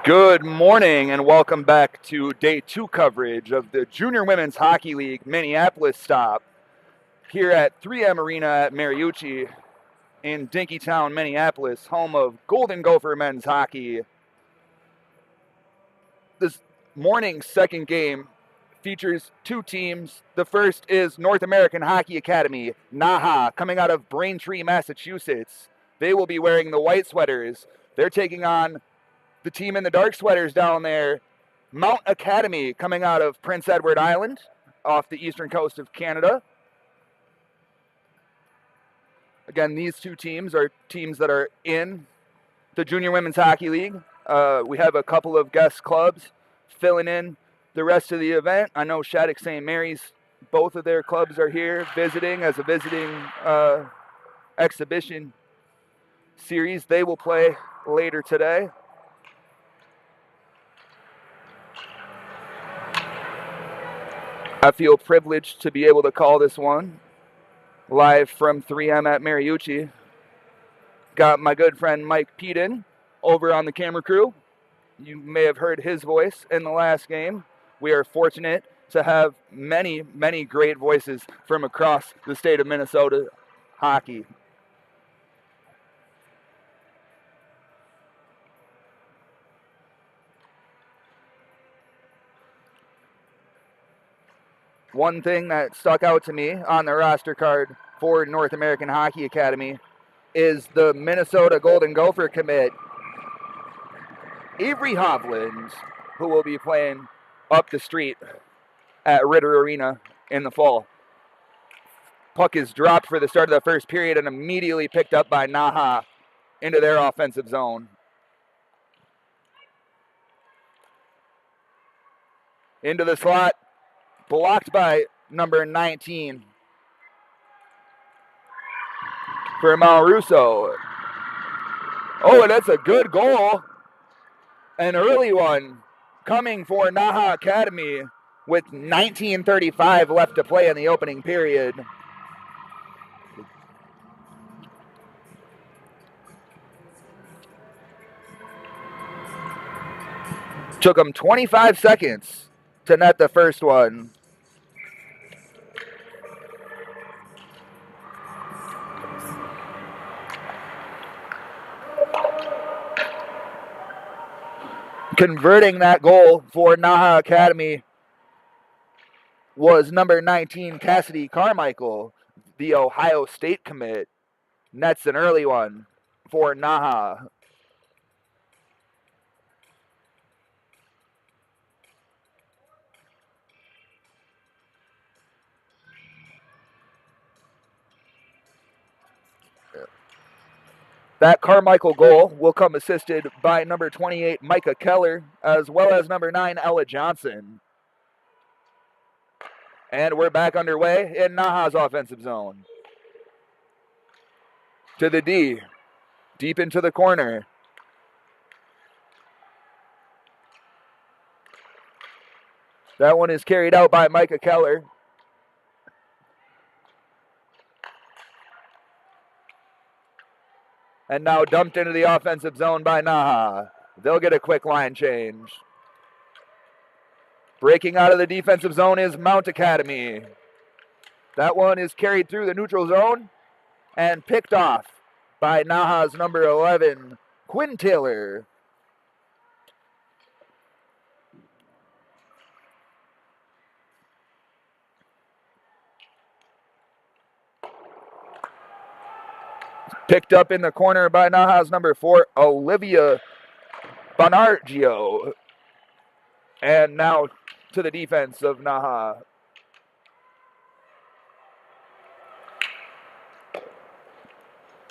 Good morning and welcome back to day 2 coverage of the Junior Women's Hockey League Minneapolis stop here at 3M Arena at Mariucci in Dinkytown, Minneapolis, home of Golden Gopher men's hockey. This morning's second game features two teams. The first is North American Hockey Academy, NAHA, coming out of Braintree, Massachusetts. They will be wearing the white sweaters. They're taking on the team in the dark sweaters down there, Mount Academy, coming out of Prince Edward Island off the eastern coast of Canada. Again, these two teams are teams that are in the Junior Women's Hockey League. We have a couple of guest clubs filling in the rest of the event. I know Shattuck St. Mary's, both of their clubs are here visiting as a visiting exhibition series. They will play later today. I feel privileged to be able to call this one live from 3M at Mariucci. Got my good friend Mike Peden over on the camera crew. You may have heard his voice in the last game. We are fortunate to have many, many great voices from across the state of Minnesota hockey. One thing that stuck out to me on the roster card for North American Hockey Academy is the Minnesota Golden Gopher commit, Avery Hovland, who will be playing up the street at Ritter Arena in the fall. Puck is dropped for the start of the first period and immediately picked up by NAHA into their offensive zone. Into the slot, blocked by number 19 for Malrusso. Oh, and that's a good goal. An early one coming for NAHA Academy with 19:35 left to play in the opening period. Took them 25 seconds to net the first one. Converting that goal for NAHA Academy was number 19, Cassidy Carmichael, the Ohio State commit. Nets an early one for NAHA. That Carmichael goal will come assisted by number 28, Micah Keller, as well as number 9, Ella Johnson. And we're back underway in NAHA's offensive zone. To the D, deep into the corner. That one is carried out by Micah Keller. And now dumped into the offensive zone by NAHA. They'll get a quick line change. Breaking out of the defensive zone is Mount Academy. That one is carried through the neutral zone and picked off by NAHA's number 11, Quinn Taylor. Picked up in the corner by NAHA's number 4, Olivia Bonargio. And now to the defense of NAHA.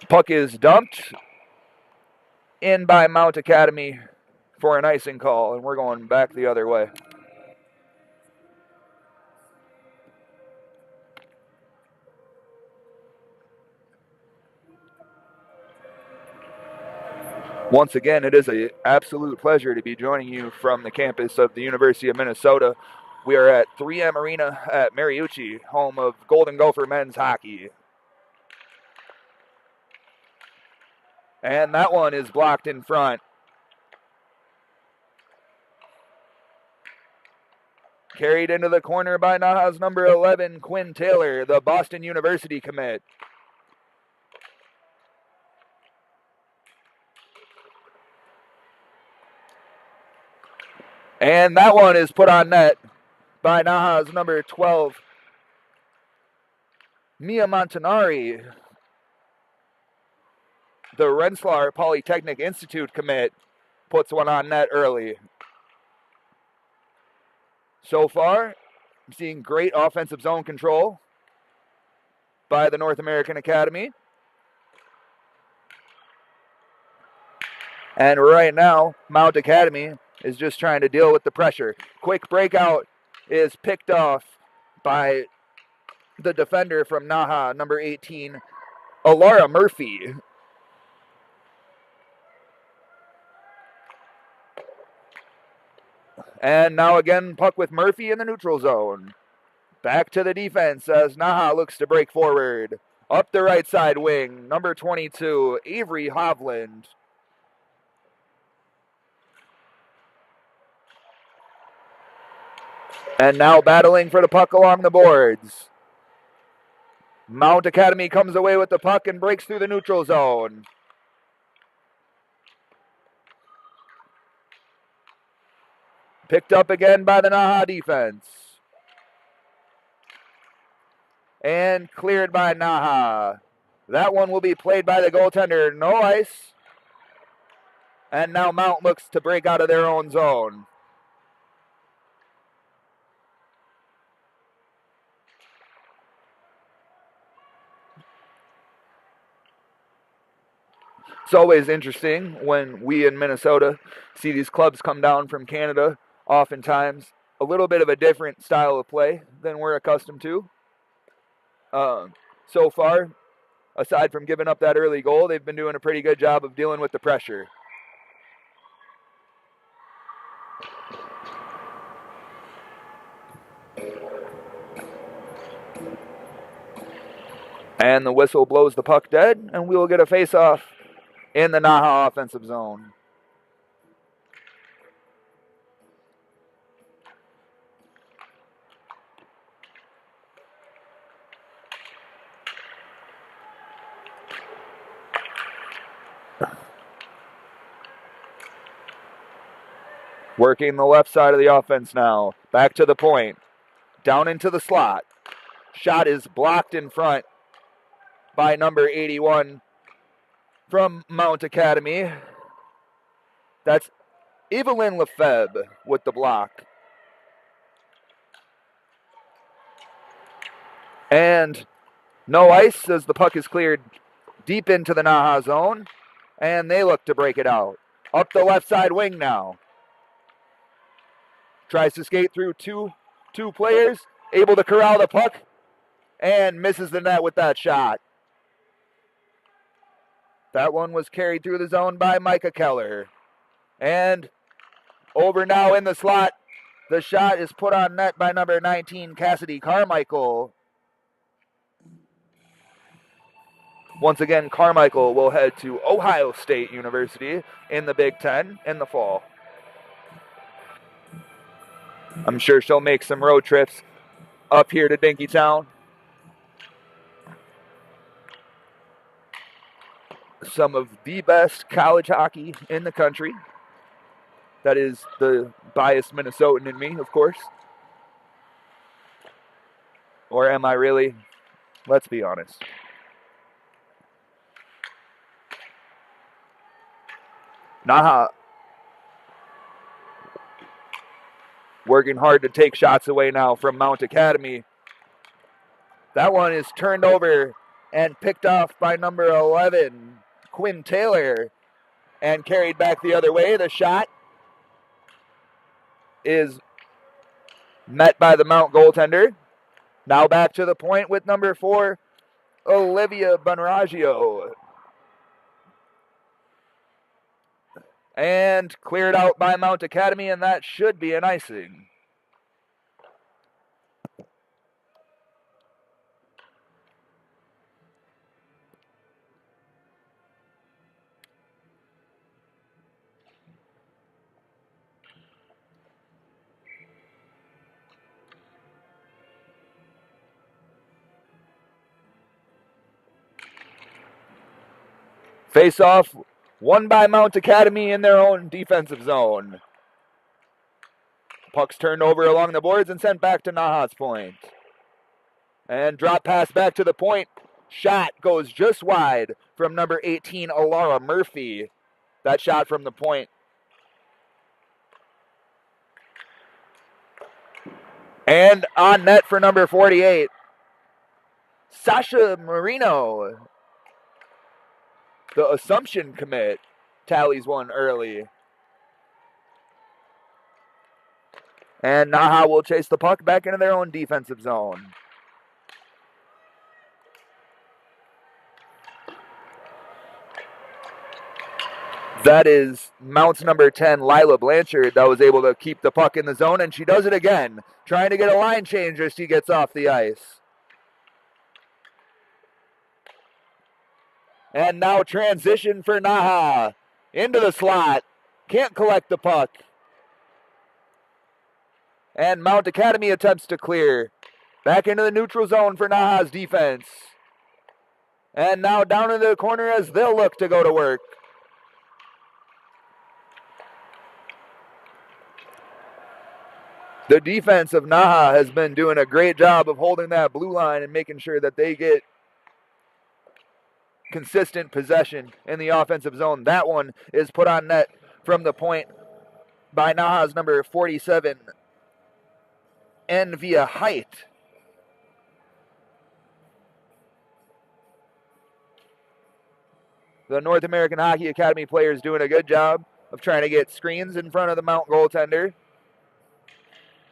Puck is dumped in by Mount Academy for an icing call, and we're going back the other way. Once again, it is an absolute pleasure to be joining you from the campus of the University of Minnesota. We are at 3M Arena at Mariucci, home of Golden Gopher men's hockey. And that one is blocked in front. Carried into the corner by NAHA's number 11, Quinn Taylor, the Boston University commit. And that one is put on net by NAHA's number 12, Mia Montanari, the Rensselaer Polytechnic Institute commit, puts one on net early. So far, I'm seeing great offensive zone control by the North American Academy. And right now, Mount Academy is just trying to deal with the pressure. Quick breakout is picked off by the defender from NAHA, number 18, Alara Murphy. And now again, puck with Murphy in the neutral zone. Back to the defense as NAHA looks to break forward. Up the right side wing, number 22, Avery Hovland. And now battling for the puck along the boards. Mount Academy comes away with the puck and breaks through the neutral zone. Picked up again by the NAHA defense. And cleared by NAHA. That one will be played by the goaltender. No ice. And now Mount looks to break out of their own zone. It's always interesting when we in Minnesota see these clubs come down from Canada, oftentimes a little bit of a different style of play than we're accustomed to. So far, aside from giving up that early goal, they've been doing a pretty good job of dealing with the pressure. And the whistle blows the puck dead, and we will get a face-off in the NAHA offensive zone. Working the left side of the offense now. Back to the point. Down into the slot. Shot is blocked in front by number 81 from Mount Academy. That's Evelyn Lefebvre with the block. And no ice as the puck is cleared deep into the NAHA zone. And they look to break it out. Up the left side wing now. Tries to skate through two players. Able to corral the puck. And misses the net with that shot. That one was carried through the zone by Micah Keller. And over now in the slot. The shot is put on net by number 19, Cassidy Carmichael. Once again, Carmichael will head to Ohio State University in the Big Ten in the fall. I'm sure she'll make some road trips up here to Dinkytown. Some of the best college hockey in the country. That is the biased Minnesotan in me, of course. Or am I really? Let's be honest. NAHA working hard to take shots away now from Mount Academy. That one is turned over and picked off by number 11, Quinn Taylor, and carried back the other way. The shot is met by the Mount goaltender. Now back to the point with number 4, Olivia Bonraggio. And cleared out by Mount Academy, and that should be an icing. Face off won by Mount Academy in their own defensive zone. Puck's turned over along the boards and sent back to NAHA's point. And drop pass back to the point. Shot goes just wide from number 18, Alara Murphy. That shot from the point. And on net for number 48, Sasha Marino. The Assumption commit tallies one early. And NAHA will chase the puck back into their own defensive zone. That is Mount's number 10, Lila Blanchard, that was able to keep the puck in the zone, and she does it again, trying to get a line change as she gets off the ice. And now transition for NAHA. Into the slot. Can't collect the puck. And Mount Academy attempts to clear. Back into the neutral zone for NAHA's defense. And now down in the corner as they'll look to go to work. The defense of NAHA has been doing a great job of holding that blue line and making sure that they get consistent possession in the offensive zone. That one is put on net from the point by NAHA's number 47, Envia Height. The North American Hockey Academy players doing a good job of trying to get screens in front of the Mount goaltender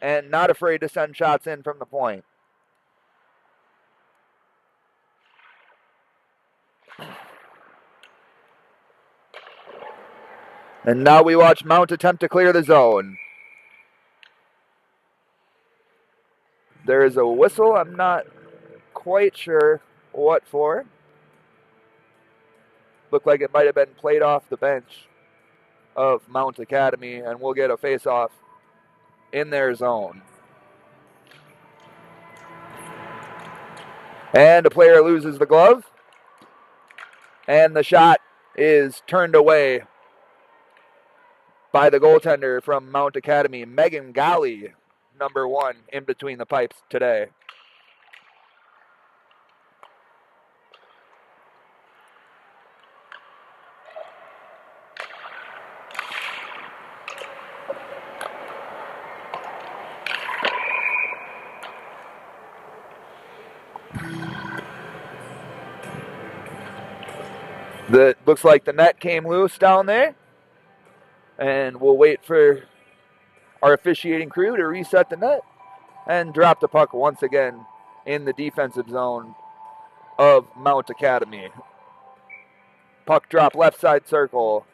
and not afraid to send shots in from the point. And now we watch Mount attempt to clear the zone. There is a whistle. I'm not quite sure what for. Looked like it might have been played off the bench of Mount Academy, and we'll get a face-off in their zone. And a player loses the glove. And the shot is turned away by the goaltender from Mount Academy, Megan Galley, number 1, in between the pipes today. That looks like the net came loose down there. And we'll wait for our officiating crew to reset the net and drop the puck once again in the defensive zone of Mount Academy. Puck drop left side circle.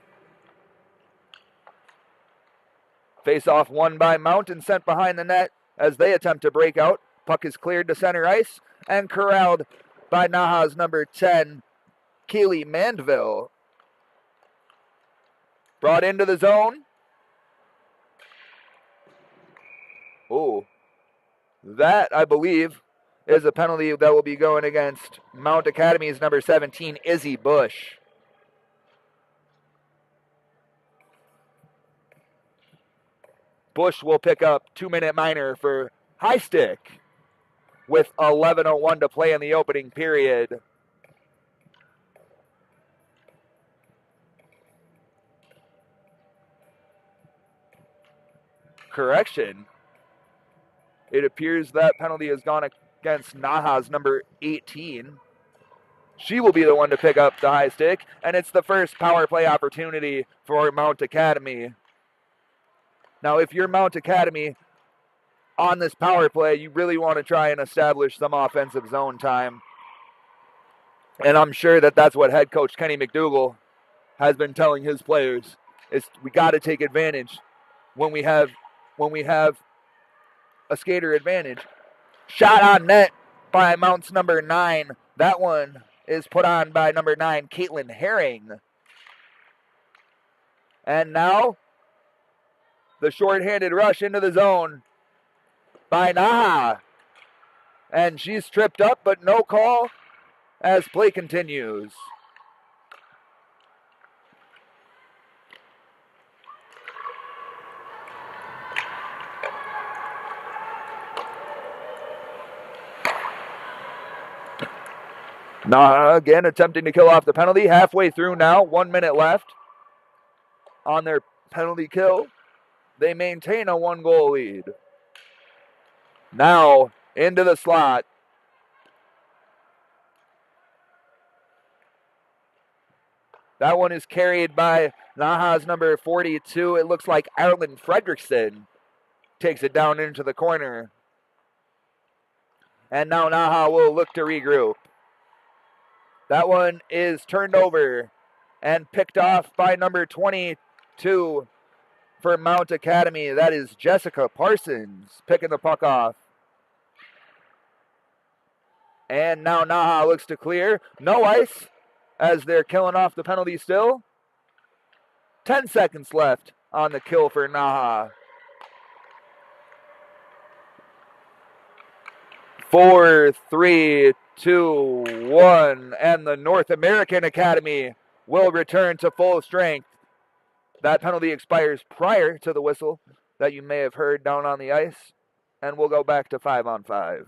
Face off won by Mount and sent behind the net as they attempt to break out. Puck is cleared to center ice and corralled by NAHA's number 10, Kaylee Mandeville. Brought into the zone. Oh, that, I believe, is a penalty that will be going against Mount Academy's number 17, Izzy Bush. Bush will pick up 2-minute minor for high stick with 11:01 to play in the opening period. Correction. It appears that penalty has gone against NAHA's number 18. She will be the one to pick up the high stick, and it's the first power play opportunity for Mount Academy. Now, if you're Mount Academy on this power play, you really want to try and establish some offensive zone time. And I'm sure that that's what head coach Kenny McDougall has been telling his players, is we got to take advantage when we have a skater advantage. Shot on net by Mount's number 9. That one is put on by number 9, Caitlin Herring. And now, the shorthanded rush into the zone by NAHA. And she's tripped up, but no call as play continues. NAHA again attempting to kill off the penalty. Halfway through now, 1 minute left on their penalty kill. They maintain a 1-goal lead. Now into the slot. That one is carried by NAHA's number 42. It looks like Arlen Fredrickson takes it down into the corner. And now NAHA will look to regroup. That one is turned over and picked off by number 22 for Mount Academy. That is Jessica Parsons picking the puck off. And now NAHA looks to clear. No ice as they're killing off the penalty still. 10 seconds left on the kill for NAHA. 4, 3, 2, 1, and the North American Academy will return to full strength. That penalty expires prior to the whistle that you may have heard down on the ice, and we'll go back to 5-on-5.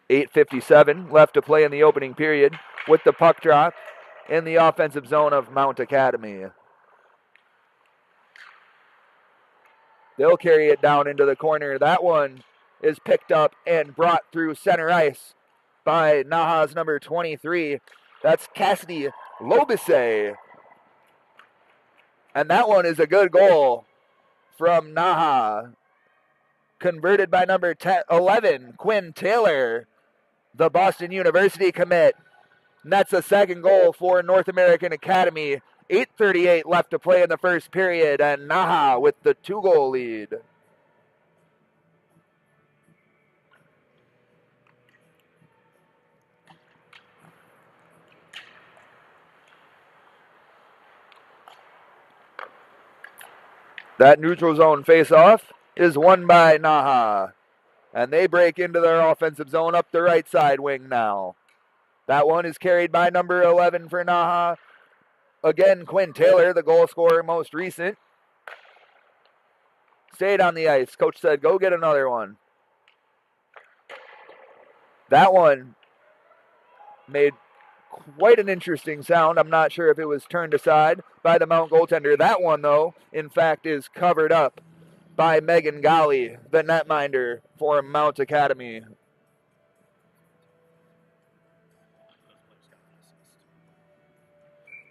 .8:57 left to play in the opening period with the puck drop in the offensive zone of Mount Academy. They'll carry it down into the corner. That one is picked up and brought through center ice by NAHA's number 23. That's Cassidy Lobise. And that one is a good goal from NAHA. Converted by number 11, Quinn Taylor, the Boston University commit. And that's the second goal for North American Academy. 8:38 left to play in the first period, and NAHA with the 2-goal lead. That neutral zone face-off is won by NAHA. And they break into their offensive zone up the right side wing now. That one is carried by number 11 for NAHA. Again, Quinn Taylor, the goal scorer most recent. Stayed on the ice. Coach said, go get another one. That one made quite an interesting sound. I'm not sure if it was turned aside by the Mount goaltender. That one, though, in fact, is covered up by Megan Golly, the netminder for Mount Academy.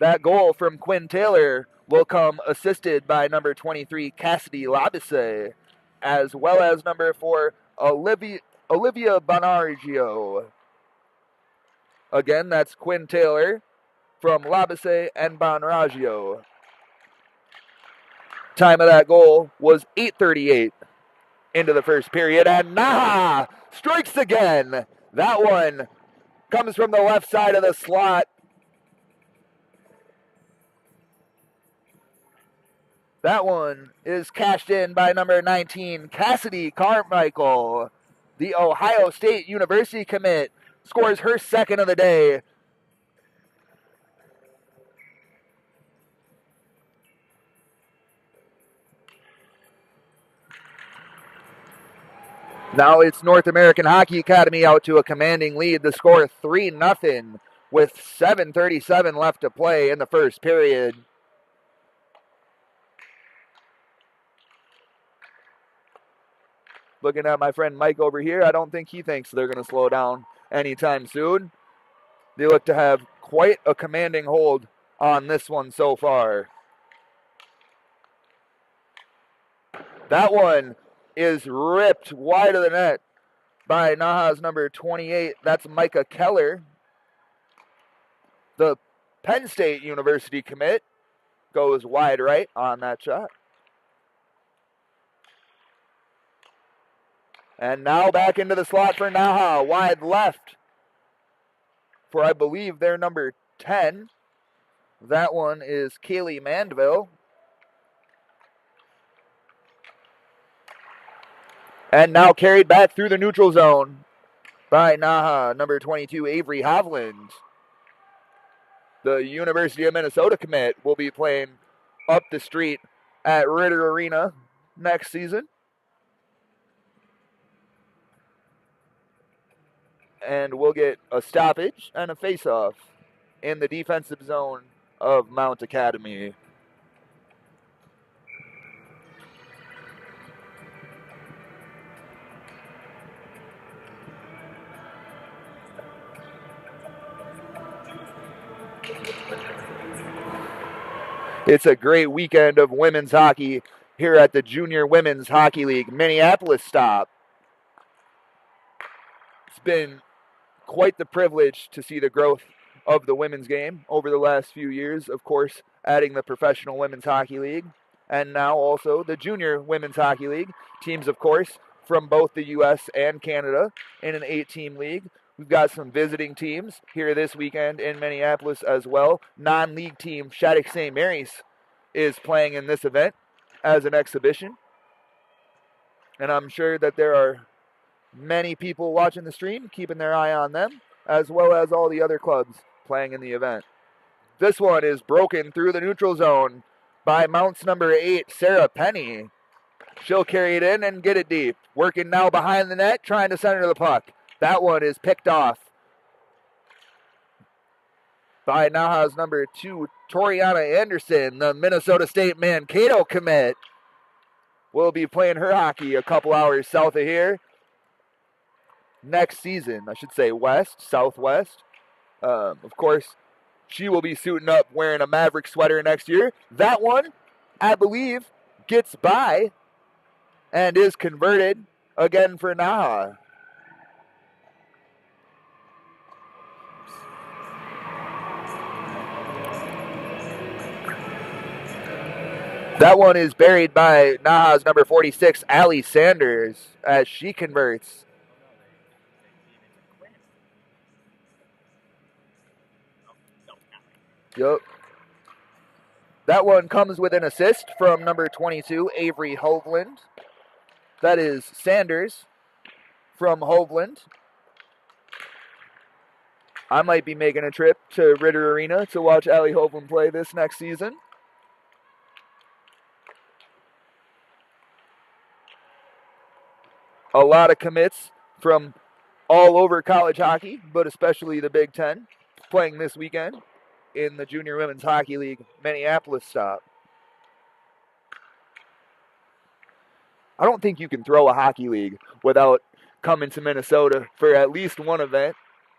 That goal from Quinn Taylor will come assisted by number 23, Cassidy Labisse, as well as number 4, Olivia Bonargio. Again, that's Quinn Taylor from Labisse and Bonargio. Time of that goal was 8:38 into the first period, and NAHA strikes again. That one comes from the left side of the slot. That one is cashed in by number 19, Cassidy Carmichael. The Ohio State University commit scores her second of the day. Now it's North American Hockey Academy out to a commanding lead. The score 3-0 with 7:37 left to play in the first period. Looking at my friend Mike over here, I don't think he thinks they're going to slow down anytime soon. They look to have quite a commanding hold on this one so far. That one is ripped wide of the net by NAHA's number 28. That's Micah Keller. The Penn State University commit goes wide right on that shot. And now back into the slot for NAHA, wide left for, I believe, their number 10. That one is Kaylee Mandeville. And now carried back through the neutral zone by NAHA, number 22, Avery Hovland. The University of Minnesota commit will be playing up the street at Ritter Arena next season. And we'll get a stoppage and a face-off in the defensive zone of Mount Academy. It's a great weekend of women's hockey here at the Junior Women's Hockey League Minneapolis stop. It's been quite the privilege to see the growth of the women's game over the last few years, of course, adding the Professional Women's Hockey League, and now also the Junior Women's Hockey League. Teams, of course, from both the U.S. and Canada in an 8-team league. We've got some visiting teams here this weekend in Minneapolis as well. Non-league team Shattuck St. Mary's is playing in this event as an exhibition. And I'm sure that there are many people watching the stream, keeping their eye on them, as well as all the other clubs playing in the event. This one is broken through the neutral zone by Mounts number 8, Sarah Penny. She'll carry it in and get it deep. Working now behind the net, trying to center the puck. That one is picked off by NAHA's number 2, Toriana Anderson, the Minnesota State Mankato commit. Will be playing her hockey a couple hours south of here. Next season, I should say southwest. Of course, she will be suiting up wearing a Maverick sweater next year. That one, I believe, gets by and is converted again for NAHA. That one is buried by NAHA's number 46, Allie Sanders, as she converts. Yep. That one comes with an assist from number 22, Avery Hovland. That is Sanders from Hovland. I might be making a trip to Ritter Arena to watch Allie Hovland play this next season. A lot of commits from all over college hockey, but especially the Big Ten, playing this weekend in the Junior Women's Hockey League Minneapolis stop. I don't think you can throw a hockey league without coming to Minnesota for at least one event.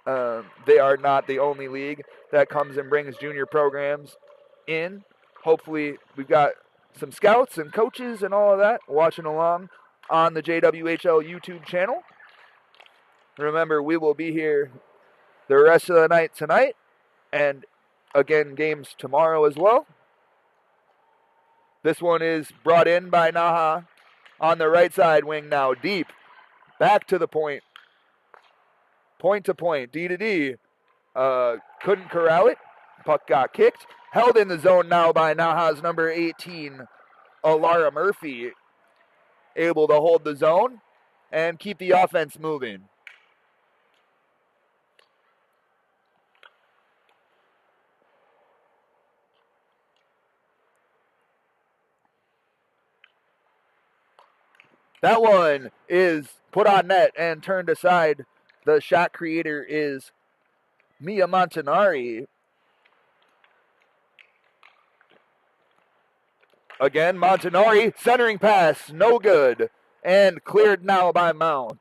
They are not the only league that comes and brings junior programs in. Hopefully, we've got some scouts and coaches and all of that watching along on the JWHL YouTube channel. Remember, we will be here the rest of the night tonight, and again, games tomorrow as well. This one is brought in by NAHA on the right side wing now, deep, back to the point. Point to point, D to D. Couldn't corral it. Puck got kicked. Held in the zone now by NAHA's number 18, Alara Murphy. Able to hold the zone and keep the offense moving. That one is put on net and turned aside. The shot creator is Mia Montanari. Again, Montanari, centering pass, no good. And cleared now by Mount.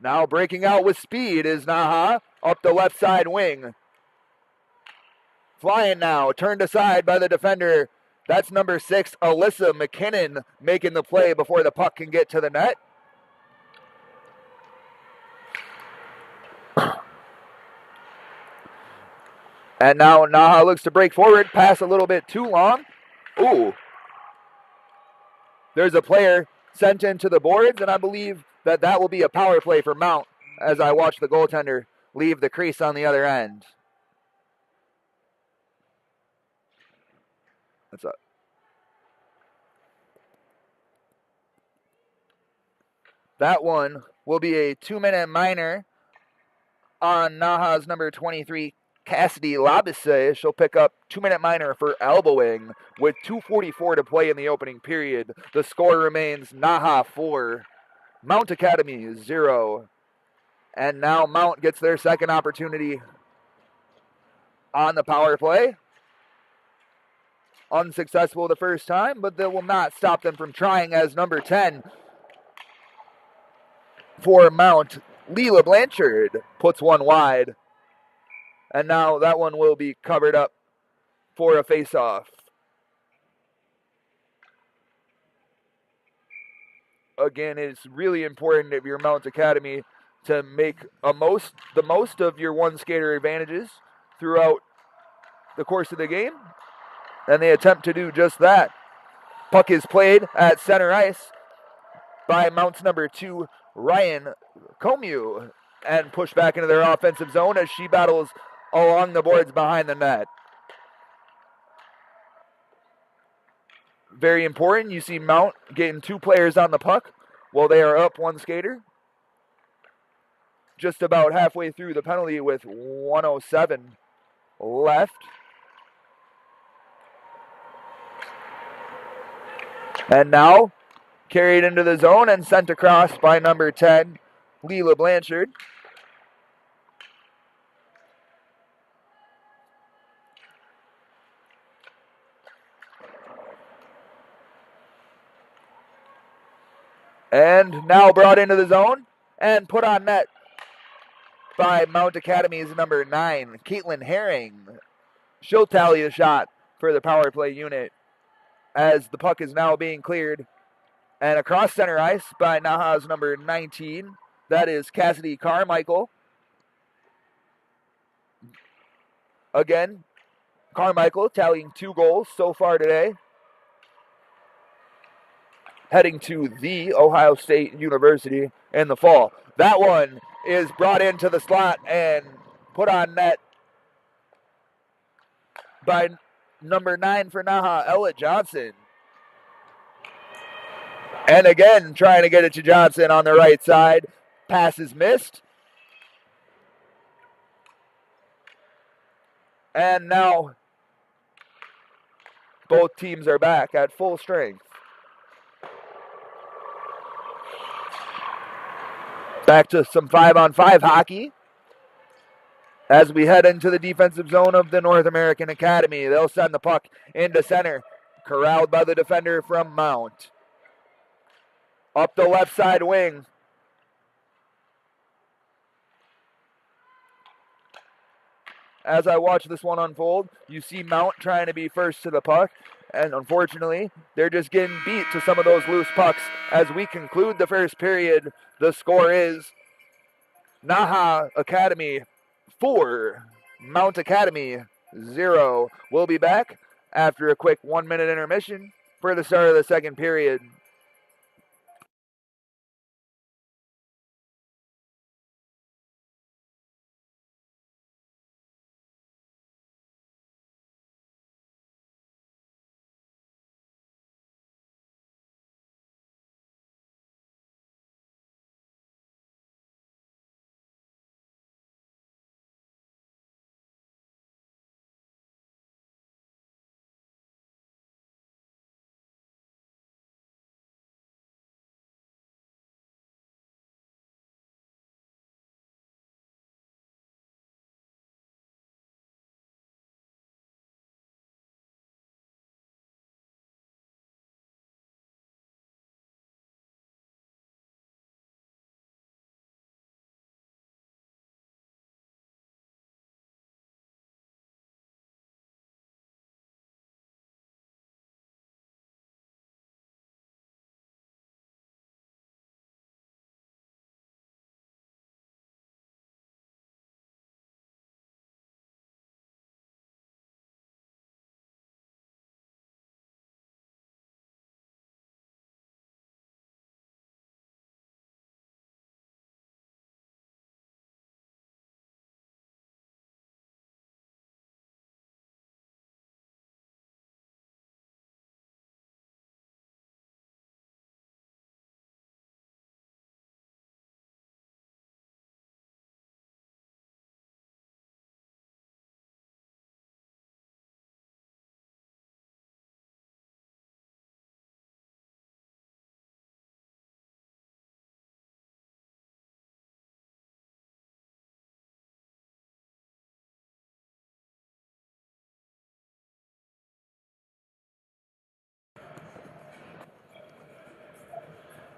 Now breaking out with speed is NAHA up the left side wing. Flying now, turned aside by the defender. That's number 6, Alyssa McKinnon, making the play before the puck can get to the net. And now NAHA looks to break forward, pass a little bit too long. Ooh. There's a player sent into the boards, and I believe that will be a power play for Mount as I watch the goaltender leave the crease on the other end. That's up. That one will be a 2-minute minor on NAHA's number 23, Cassidy Labisse. She'll pick up 2-minute minor for elbowing with 2:44 to play in the opening period. The score remains NAHA 4, Mount Academy 0. And now Mount gets their second opportunity on the power play. Unsuccessful the first time, but that will not stop them from trying, as number 10 for Mount, Leela Blanchard, puts one wide. And now that one will be covered up for a face-off. Again, it's really important if you're Mount Academy to make the most of your one skater advantages throughout the course of the game. And they attempt to do just that. Puck is played at center ice by Mount's number 2, Ryan Comeau, and pushed back into their offensive zone as she battles along the boards behind the net. Very important. You see Mount getting 2 players on the puck while they are up 1 skater. Just about halfway through the penalty with 1:07 left. And now carried into the zone and sent across by number 10, Leela Blanchard. And now brought into the zone and put on net by Mount Academy's number 9, Caitlin Herring. She'll tally a shot for the power play unit as the puck is now being cleared. And across center ice by NAHA's number 19, that is Cassidy Carmichael. Again, Carmichael tallying 2 goals so far today. Heading to the Ohio State University in the fall. That one is brought into the slot and put on net by number 9 for NAHA, Ella Johnson. And again, trying to get it to Johnson on the right side. Pass is missed. And now both teams are back at full strength. Back to some 5-on-5 hockey as we head into the defensive zone of the North American Academy. They'll send the puck into center, corralled by the defender from Mount. Up the left side wing. As I watch this one unfold, you see Mount trying to be first to the puck, and unfortunately, they're just getting beat to some of those loose pucks. As we conclude the first period, the score is NAHA Academy 4, Mount Academy 0. We'll be back after a quick 1-minute intermission for the start of the second period.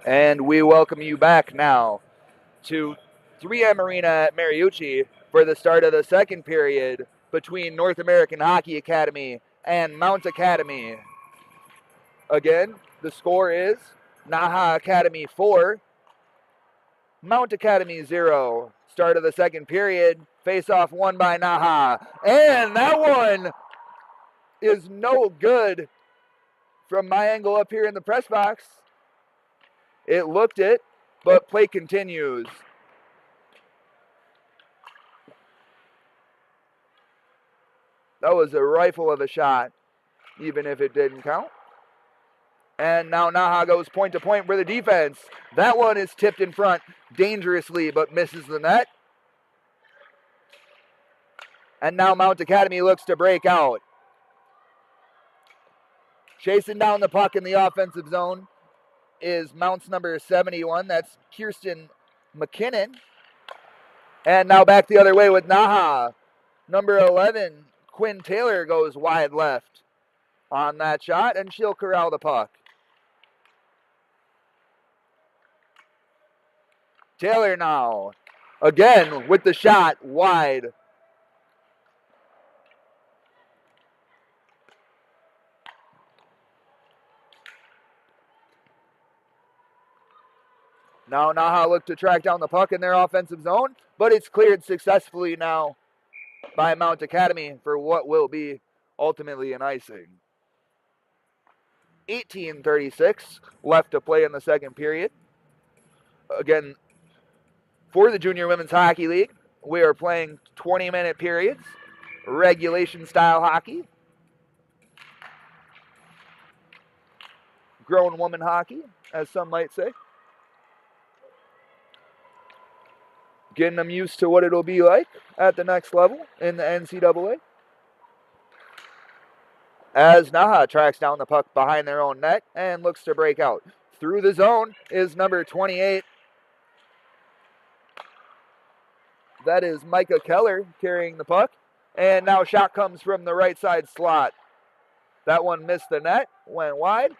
And we welcome you back now to 3M Arena at Mariucci for the start of the second period between North American Hockey Academy and Mount Academy. Again, the score is NAHA Academy 4, Mount Academy 0. Start of the second period, face-off won by NAHA. And that one is no good from my angle up here in the press box. It looked it, but play continues. That was a rifle of a shot, even if it didn't count. And now NAHA goes point to point for the defense. That one is tipped in front dangerously, but misses the net. And now Mount Academy looks to break out. Chasing down the puck in the offensive zone is Mount's number 71. That's Kirsten McKinnon. And now back the other way with NAHA. Number 11, Quinn Taylor, goes wide left on that shot, and she'll corral the puck. Taylor now, again with the shot wide. Now NAHA look to track down the puck in their offensive zone, but it's cleared successfully now by Mount Academy for what will be ultimately an icing. 18:36 left to play in the second period. Again, for the Junior Women's Hockey League, we are playing 20-minute periods, regulation style hockey. Grown woman hockey, as some might say. Getting them used to what it'll be like at the next level in the NCAA. As NAHA tracks down the puck behind their own net and looks to break out. Through the zone is number 28. That is Micah Keller carrying the puck. And now shot comes from the right side slot. That one missed the net, went wide.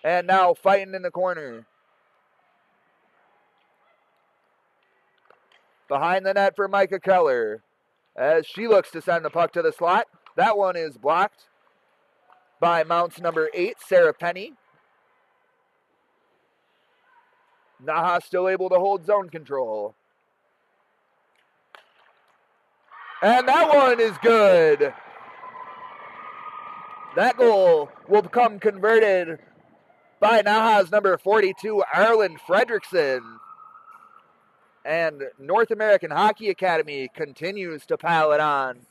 And now fighting in the corner. Behind the net for Micah Keller as she looks to send the puck to the slot. That one is blocked by Mount's number 8, Sarah Penny. NAHA still able to hold zone control. And that one is good. That goal will become converted by NAHA's number 42, Arlen Fredrickson. And North American Hockey Academy continues to pile it on.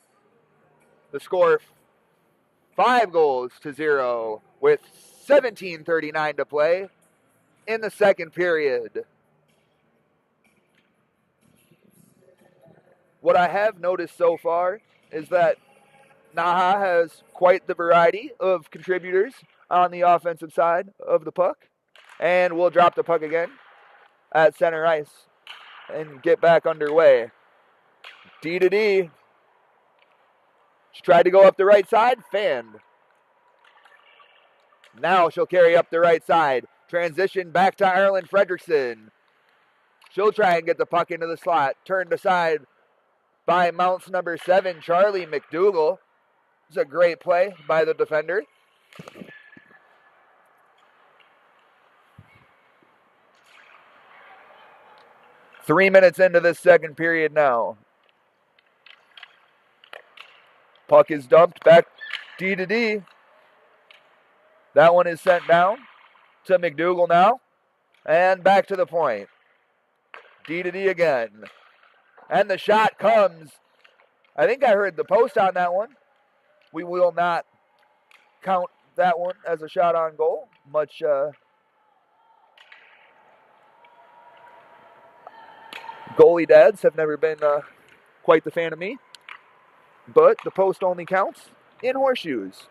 The score 5-0 with 17:39 to play in the second period. What I have noticed so far is that NAHA has quite the variety of contributors on the offensive side of the puck. And we'll drop the puck again at center ice and get back underway. D to D. She tried to go up the right side, fanned. Now she'll carry up the right side. Transition back to Arlen Fredrickson. She'll try and get the puck into the slot. Turned aside by Mount's number 7, Charlie McDougall. It's a great play by the defender. Three minutes into this second period now. Puck is dumped back D to D. That one is sent down to McDougall now. And back to the point. D to D again. And the shot comes. I think I heard the post on that one. We will not count that one as a shot on goal. Much goalie dads have never been quite the fan of me. But the post only counts in horseshoes.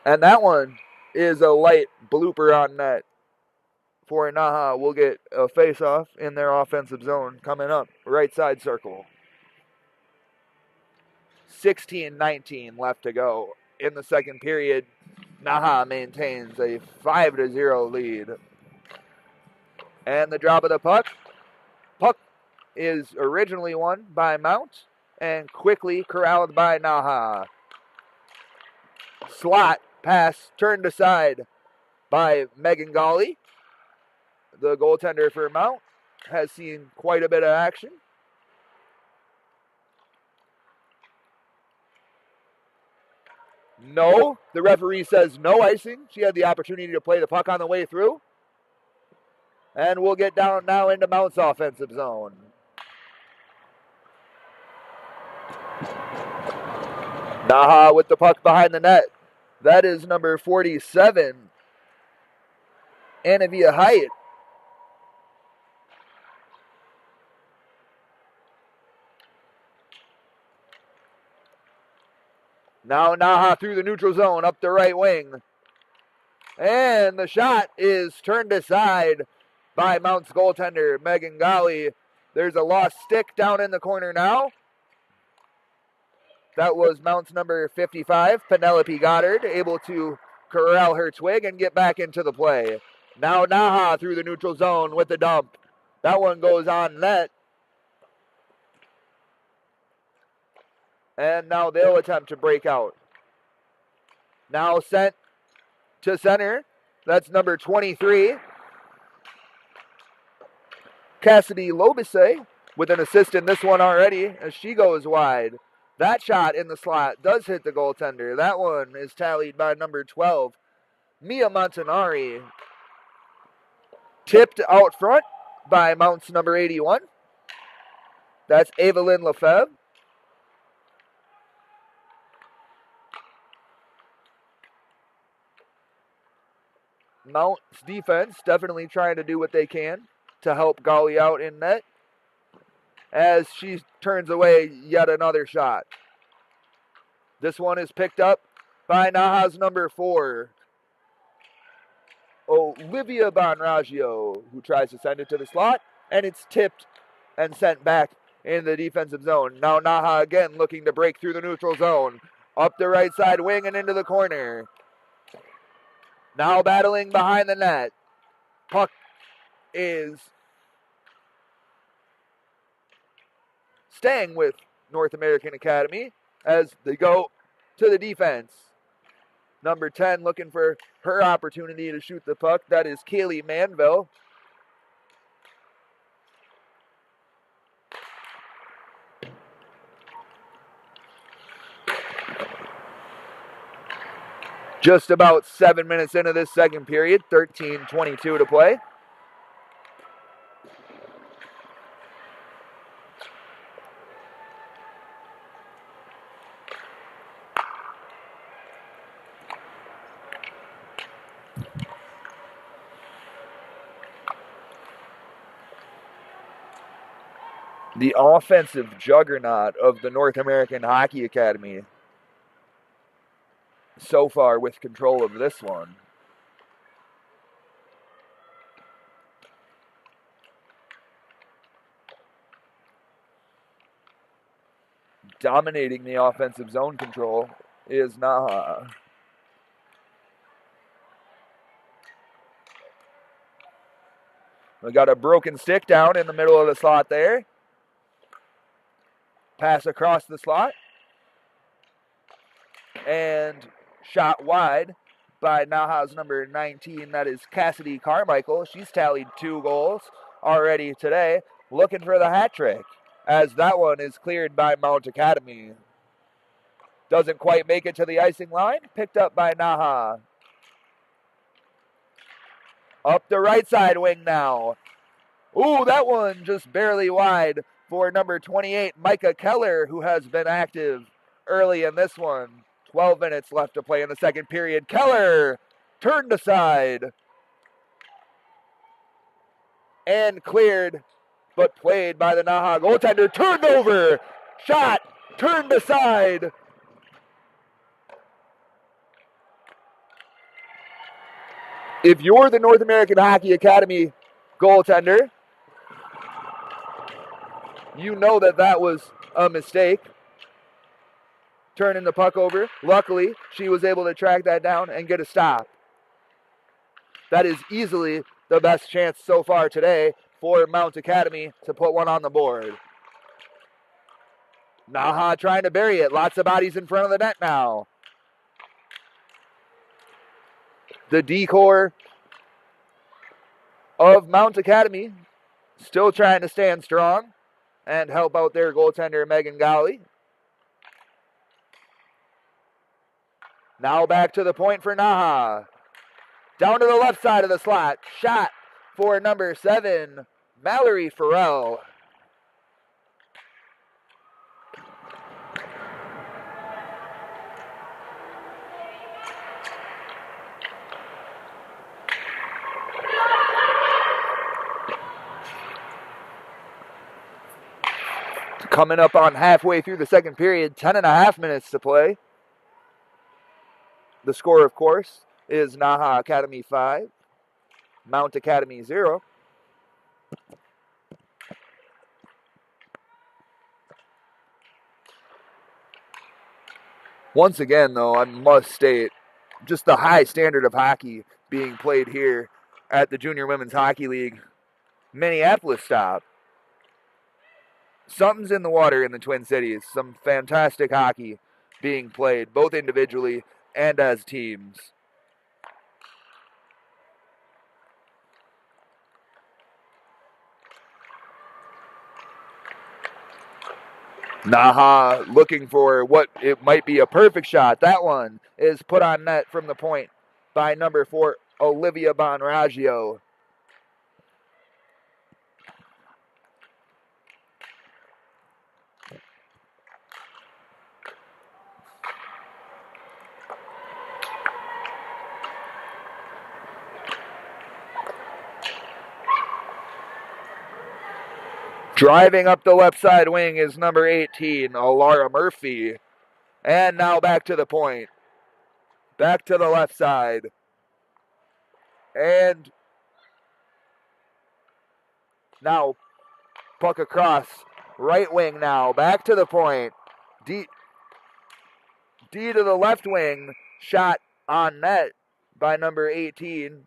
And that one is a light blooper on net for NAHA. We'll get a face-off in their offensive zone coming up. Right side circle. 16:19 left to go in the second period. NAHA maintains a 5-0 lead. And the drop of the puck. Puck is originally won by Mount and quickly corralled by NAHA. Slot pass turned aside by Megan Golly. The goaltender for Mount has seen quite a bit of action. No, the referee says no icing. She had the opportunity to play the puck on the way through. And we'll get down now into Mount's offensive zone. NAHA with the puck behind the net. That is number 47, Anavia Hyatt. Now NAHA through the neutral zone, up the right wing. And the shot is turned aside by Mount's goaltender, Megan Golly. There's a lost stick down in the corner now. That was Mount's number 55, Penelope Goddard, able to corral her twig and get back into the play. Now NAHA through the neutral zone with the dump. That one goes on net. And now they'll attempt to break out. Now sent to center. That's number 23, Cassidy Lobise, with an assist in this one already as she goes wide. That shot in the slot does hit the goaltender. That one is tallied by number 12, Mia Montanari. Tipped out front by Mount's number 81. That's Evelyn Lefebvre. Mount's defense definitely trying to do what they can to help Golly out in net as she turns away yet another shot. This one is picked up by NAHA's number 4, Olivia Bonraggio, who tries to send it to the slot, and it's tipped and sent back in the defensive zone. Now NAHA again looking to break through the neutral zone, up the right side wing and into the corner. Now battling behind the net. Puck is staying with North American Academy as they go to the defense. Number 10 looking for her opportunity to shoot the puck. That is Kaylee Manville. Just about 7 minutes into this second period, 13:22 to play. The offensive juggernaut of the North American Hockey Academy so far with control of this one. Dominating the offensive zone control is NAHA. We got a broken stick down in the middle of the slot there. Pass across the slot. And shot wide by NAHA's number 19. That is Cassidy Carmichael. She's tallied 2 goals already today. Looking for the hat trick as that one is cleared by Mount Academy. Doesn't quite make it to the icing line. Picked up by NAHA. Up the right side wing now. Ooh, that one just barely wide for number 28, Micah Keller, who has been active early in this one. 12 minutes left to play in the second period. Keller turned aside and cleared, but played by the NAHA goaltender. Turned over, shot, turned aside. If you're the North American Hockey Academy goaltender, you know that that was a mistake. turning the puck over. Luckily, she was able to track that down and get a stop. That is easily the best chance so far today for Mount Academy to put one on the board. NAHA trying to bury it. Lots of bodies in front of the net now. The D-core of Mount Academy still trying to stand strong and help out their goaltender, Megan Golly. Now back to the point for NAHA. Down to the left side of the slot. Shot for number 7, Mallory Farrell. Coming up on halfway through the second period, 10.5 minutes to play. The score, of course, is NAHA Academy 5, Mount Academy 0. Once again, though, I must state just the high standard of hockey being played here at the Junior Women's Hockey League Minneapolis stop. Something's in the water in the Twin Cities. Some fantastic hockey being played, both individually and as teams. NAHA looking for what it might be a perfect shot. That one is put on net from the point by number 4, Olivia Bonraggio. Driving up the left side wing is number 18, Alara Murphy. And now back to the point. Back to the left side. And now puck across. Right wing now. Back to the point. D to the left wing. Shot on net by number 18.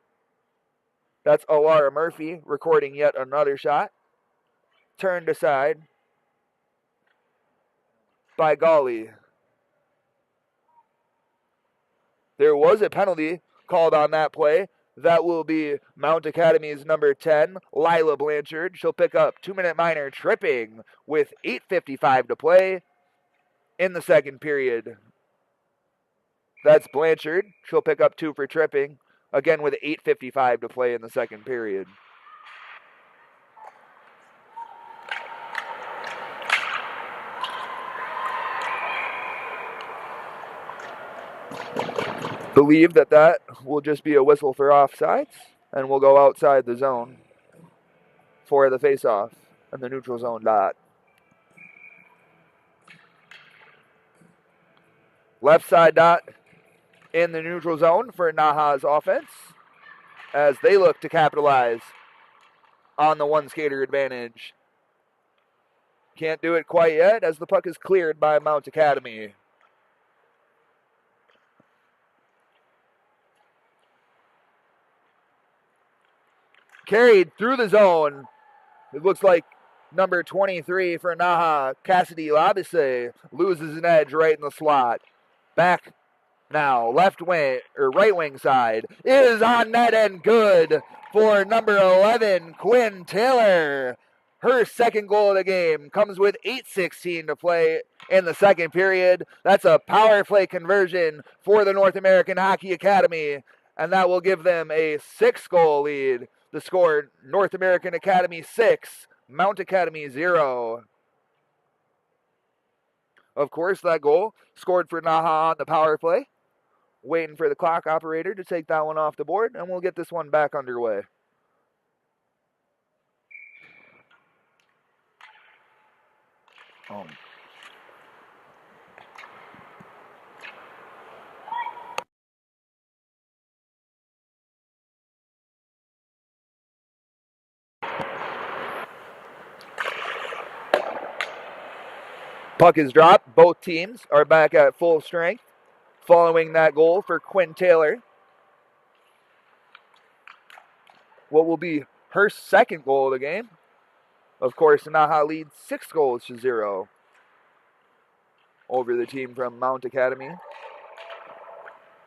That's Alara Murphy recording yet another shot. Turned aside by Golly. There was a penalty called on that play. That will be Mount Academy's number 10, Lila Blanchard. She'll pick up 2-minute minor tripping with 8:55 to play in the second period. That's Blanchard. She'll pick up 2 for tripping, again with 8:55 to play in the second period. Believe that will just be a whistle for offsides, and we'll go outside the zone for the faceoff and the neutral zone dot. Left side dot in the neutral zone for NAHA's offense as they look to capitalize on the one skater advantage. Can't do it quite yet as the puck is cleared by Mount Academy. Carried through the zone. It looks like number 23 for NAHA, Cassidy Labisse, loses an edge right in the slot. Back now, left wing or right wing side is on net and good for number 11, Quinn Taylor. Her second goal of the game comes with 8:16 to play in the second period. That's a power play conversion for the North American Hockey Academy, and that will give them a 6-goal lead. The score, North American Academy 6, Mount Academy 0. Of course, that goal scored for NAHA on the power play. Waiting for the clock operator to take that one off the board, and we'll get this one back underway. Puck is dropped. Both teams are back at full strength following that goal for Quinn Taylor. What will be her second goal of the game. Of course, NAHA leads 6-0 over the team from Mount Academy.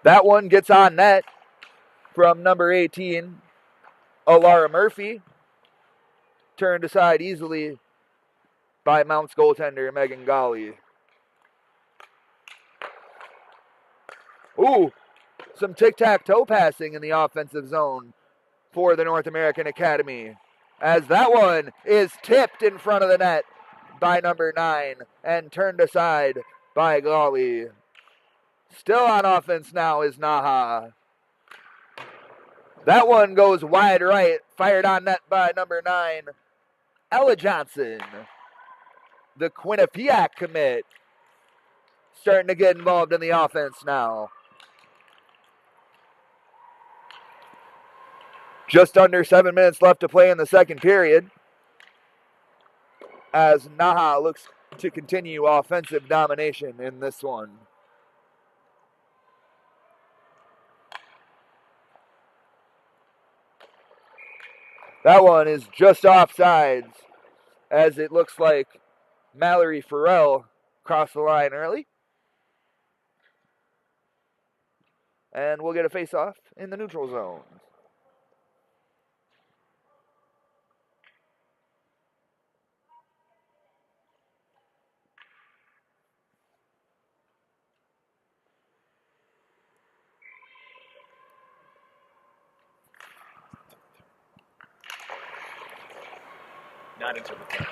That one gets on net from number 18, Alara Murphy. Turned aside easily by Mount's goaltender, Megan Golly. Ooh, some tic-tac-toe passing in the offensive zone for the North American Academy, as that one is tipped in front of the net by number 9 and turned aside by Golly. Still on offense now is NAHA. That one goes wide right, fired on net by number 9, Ella Johnson. The Quinnipiac commit starting to get involved in the offense now. Just under 7 minutes left to play in the second period, as NAHA looks to continue offensive domination in this one. That one is just offsides, as it looks like Mallory Farrell crossed the line early. And we'll get a face-off in the neutral zone. Not until the 10th.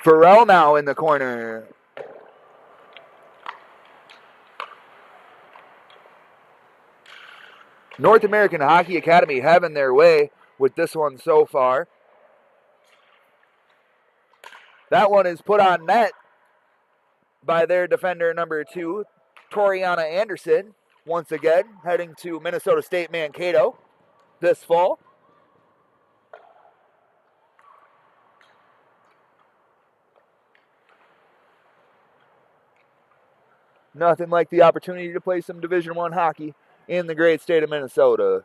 Farrell now in the corner. North American Hockey Academy having their way with this one so far. That one is put on net by their defender number 2, Toriana Anderson, once again heading to Minnesota State Mankato this fall. Nothing like the opportunity to play some Division I hockey in the great state of Minnesota.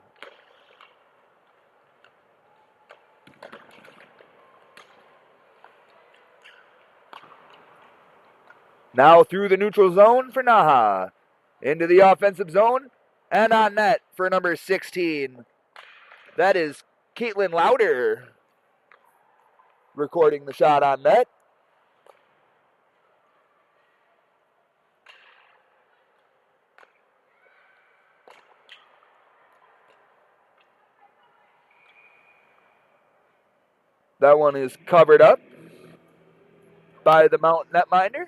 Now through the neutral zone for NAHA. Into the offensive zone and on net for number 16. That is Caitlin Louder recording the shot on net. That one is covered up by the Mount netminder.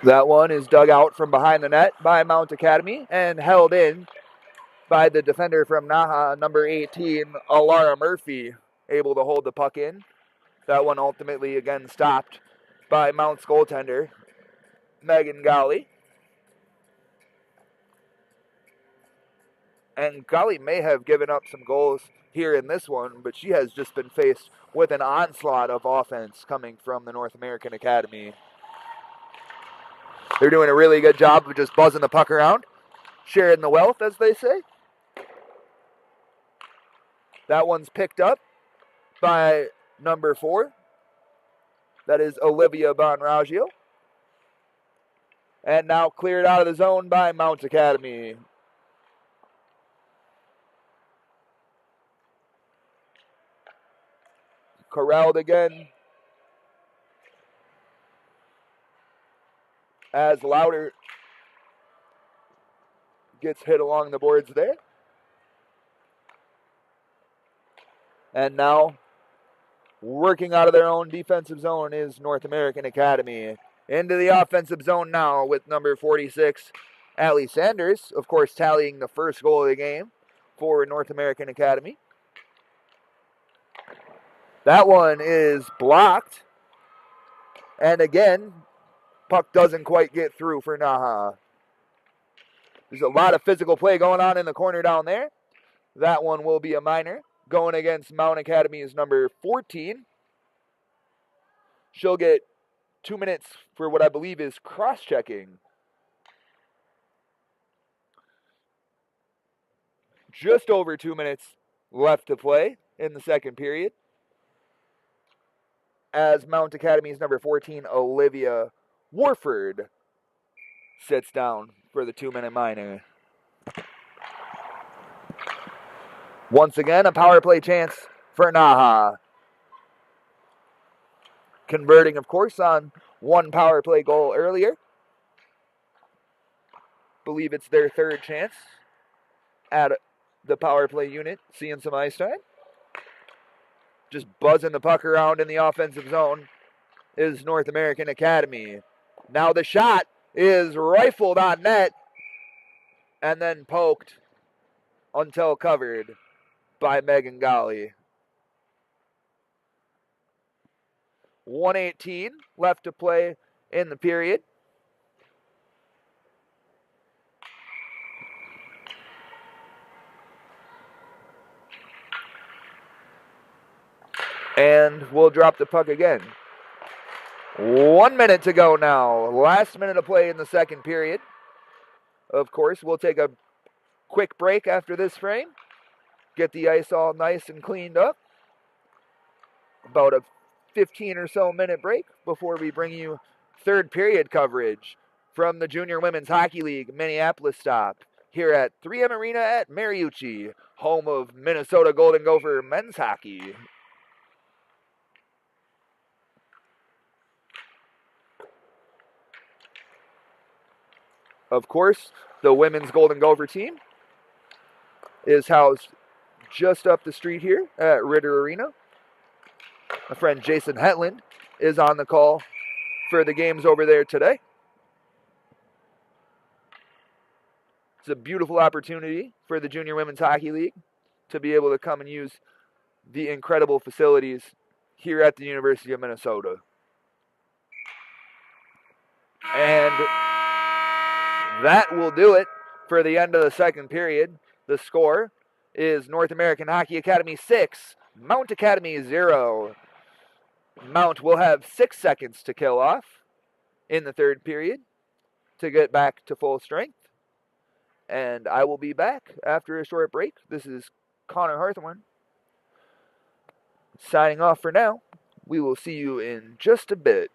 That one is dug out from behind the net by Mount Academy and held in by the defender from NAHA, number 18, Alara Murphy, able to hold the puck in. That one ultimately again stopped by Mount's goaltender, Megan Golly. And Golly may have given up some goals here in this one, but she has just been faced with an onslaught of offense coming from the North American Academy. They're doing a really good job of just buzzing the puck around, sharing the wealth, as they say. That one's picked up by number 4. That is Olivia Bonraggio. And now cleared out of the zone by Mount Academy. Corralled again as Louder gets hit along the boards there. And now, working out of their own defensive zone is North American Academy. Into the offensive zone now with number 46, Allie Sanders, of course, tallying the first goal of the game for North American Academy. That one is blocked. And again, puck doesn't quite get through for NAHA. There's a lot of physical play going on in the corner down there. That one will be a minor. Going against Mount Academy's number 14. She'll get 2 minutes for what I believe is cross-checking. Just over 2 minutes left to play in the second period, as Mount Academy's number 14, Olivia Warford, sits down for the 2-minute minor. Once again, a power play chance for NAHA. Converting, of course, on one power play goal earlier. Believe it's their third chance at the power play unit, seeing some ice time. Just buzzing the puck around in the offensive zone is North American Academy. Now the shot is rifled on net and then poked until covered by Megan Golly. 1:18 left to play in the period. And we'll drop the puck again. 1 minute to go now. Last minute of play in the second period. Of course, we'll take a quick break after this frame. Get the ice all nice and cleaned up. About a 15 or so minute break before we bring you third period coverage from the Junior Women's Hockey League Minneapolis stop here at 3M Arena at Mariucci, home of Minnesota Golden Gopher men's hockey. Of course, the women's Golden Gopher team is housed just up the street here at Ritter Arena. My friend Jason Hetland is on the call for the games over there today. It's a beautiful opportunity for the Junior Women's Hockey League to be able to come and use the incredible facilities here at the University of Minnesota. And that will do it for the end of the second period. The score is North American Hockey Academy 6, Mount Academy 0. Mount will have 6 seconds to kill off in the third period to get back to full strength. And I will be back after a short break. This is Connor Harthorne signing off for now. We will see you in just a bit.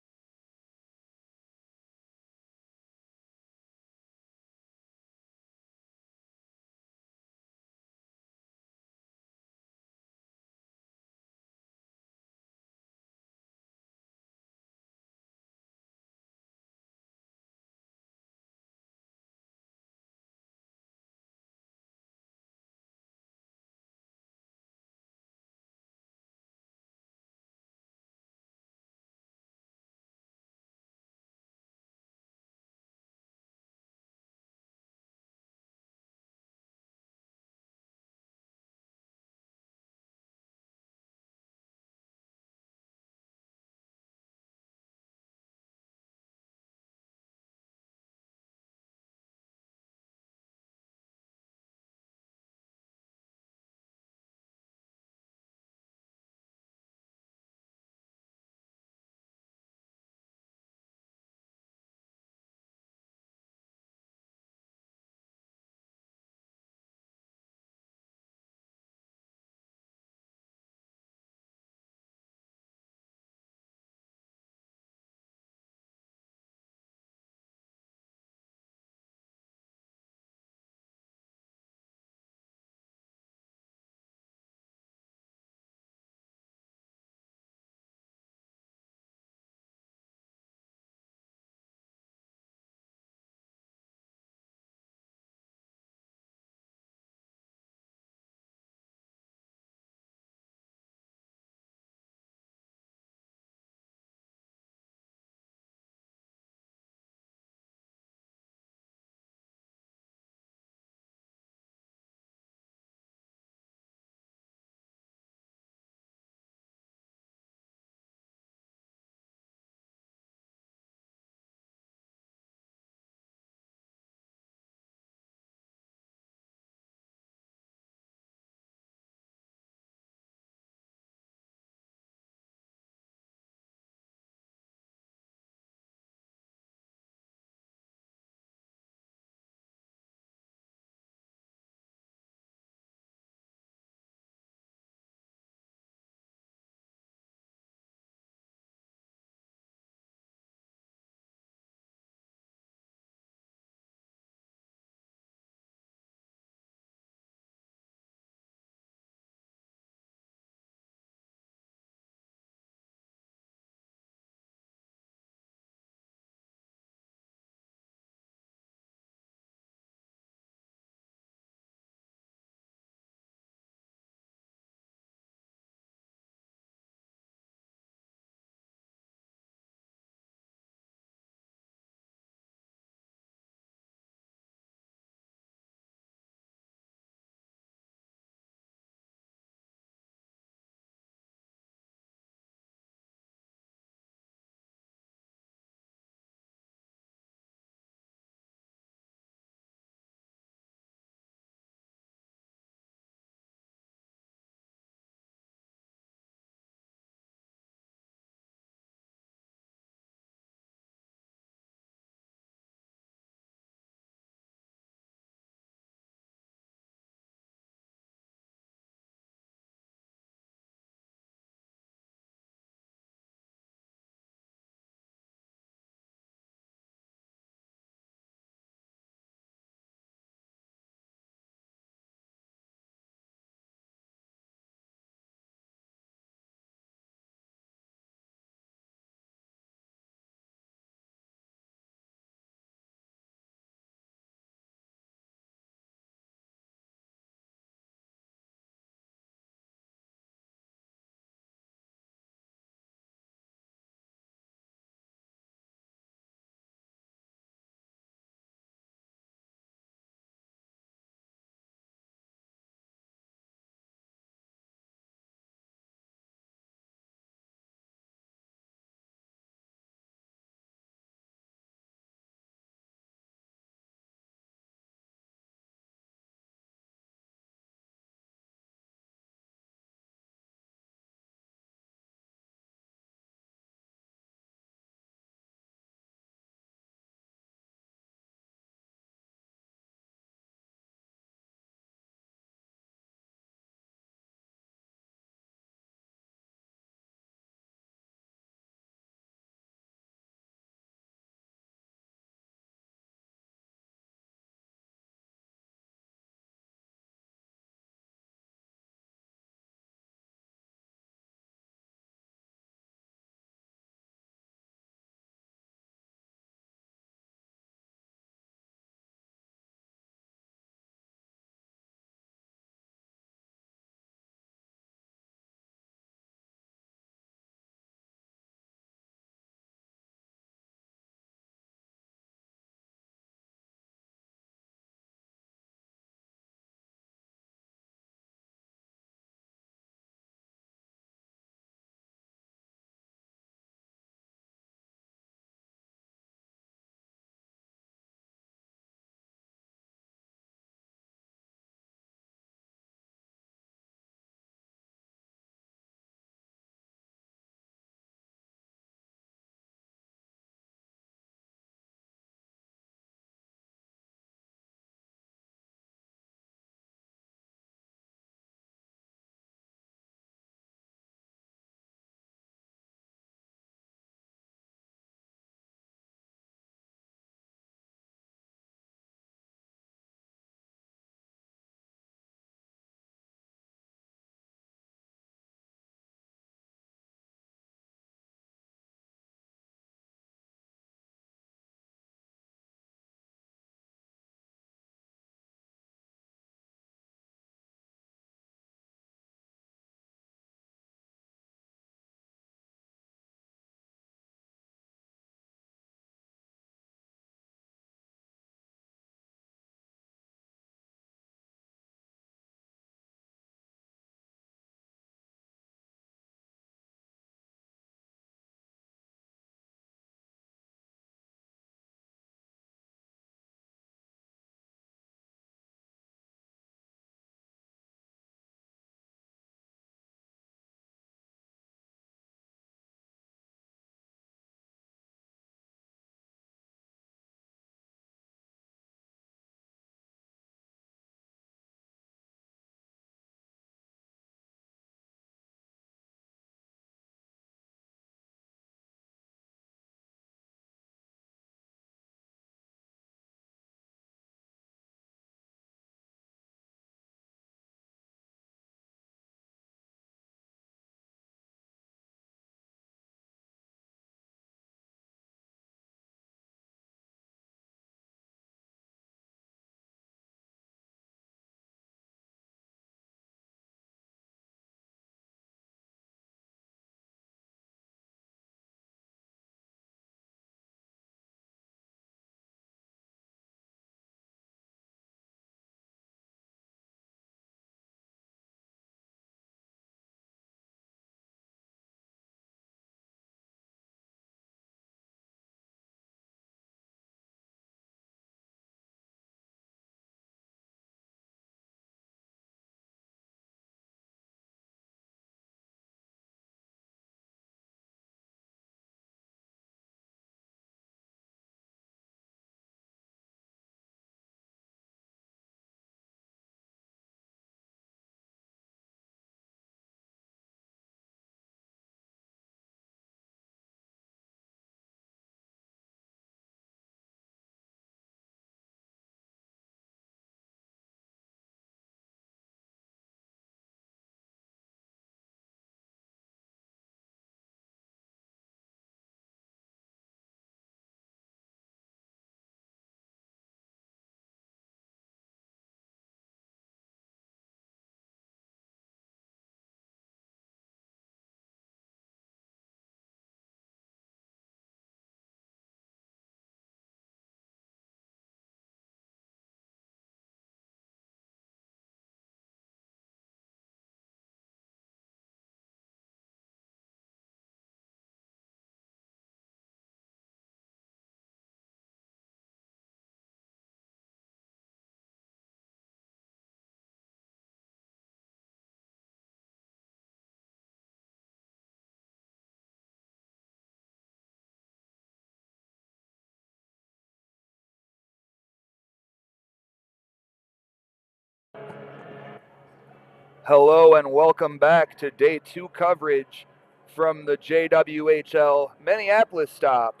Hello and welcome back to day 2 coverage from the JWHL Minneapolis stop.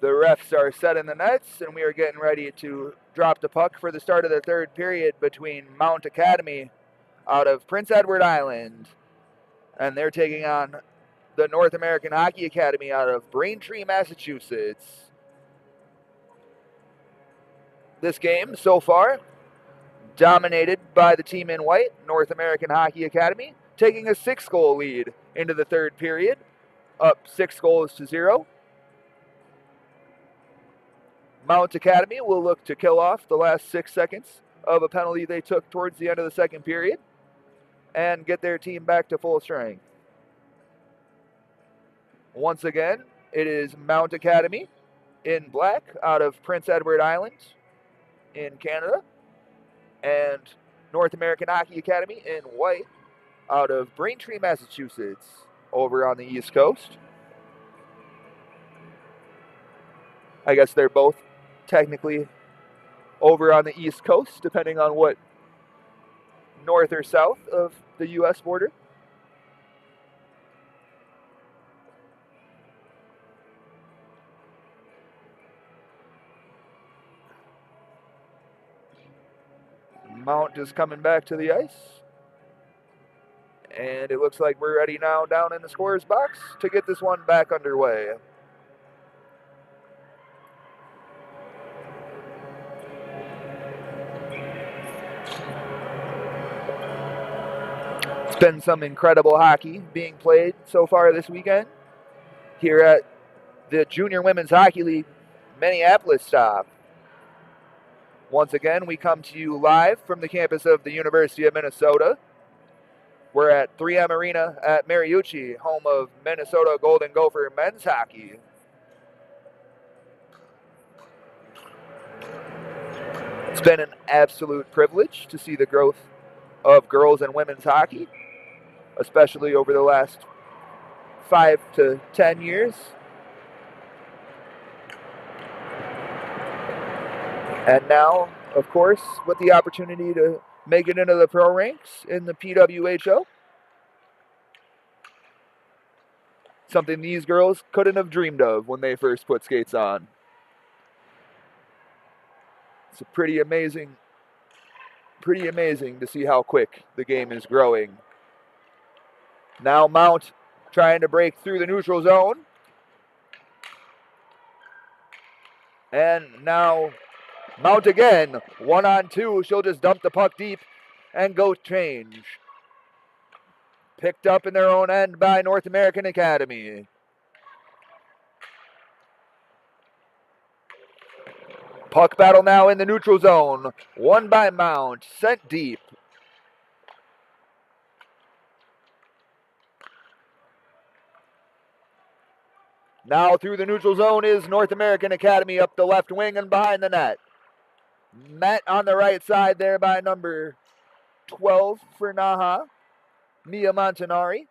The refs are setting the nets and we are getting ready to drop the puck for the start of the third period between Mount Academy out of Prince Edward Island, and they're taking on the North American Hockey Academy out of Braintree, Massachusetts. This game so far dominated by the team in white, North American Hockey Academy, taking a 6-goal lead into the third period, up 6-0. Mount Academy will look to kill off the last 6 seconds of a penalty they took towards the end of the second period and get their team back to full strength. Once again, it is Mount Academy in black out of Prince Edward Island in Canada, and North American Hockey Academy in white out of Braintree, Massachusetts, over on the East Coast. I guess they're both technically over on the East Coast, depending on what north or south of the U.S. border. Mount is coming back to the ice. And it looks like we're ready now down in the scorer's box to get this one back underway. It's been some incredible hockey being played so far this weekend here at the Junior Women's Hockey League Minneapolis stop. Once again, we come to you live from the campus of the University of Minnesota. We're at 3M Arena at Mariucci, home of Minnesota Golden Gopher men's hockey. It's been an absolute privilege to see the growth of girls and women's hockey, especially over the last 5 to 10 years. And now, of course, with the opportunity to make it into the pro ranks in the PWHL. Something these girls couldn't have dreamed of when they first put skates on. It's pretty amazing to see how quick the game is growing. Now Mount trying to break through the neutral zone. And now Mount again, 1-on-2. She'll just dump the puck deep and go change. Picked up in their own end by North American Academy. Puck battle now in the neutral zone. Won by Mount, sent deep. Now through the neutral zone is North American Academy up the left wing and behind the net. Met on the right side there by number 12 for NAHA, Mia Montanari.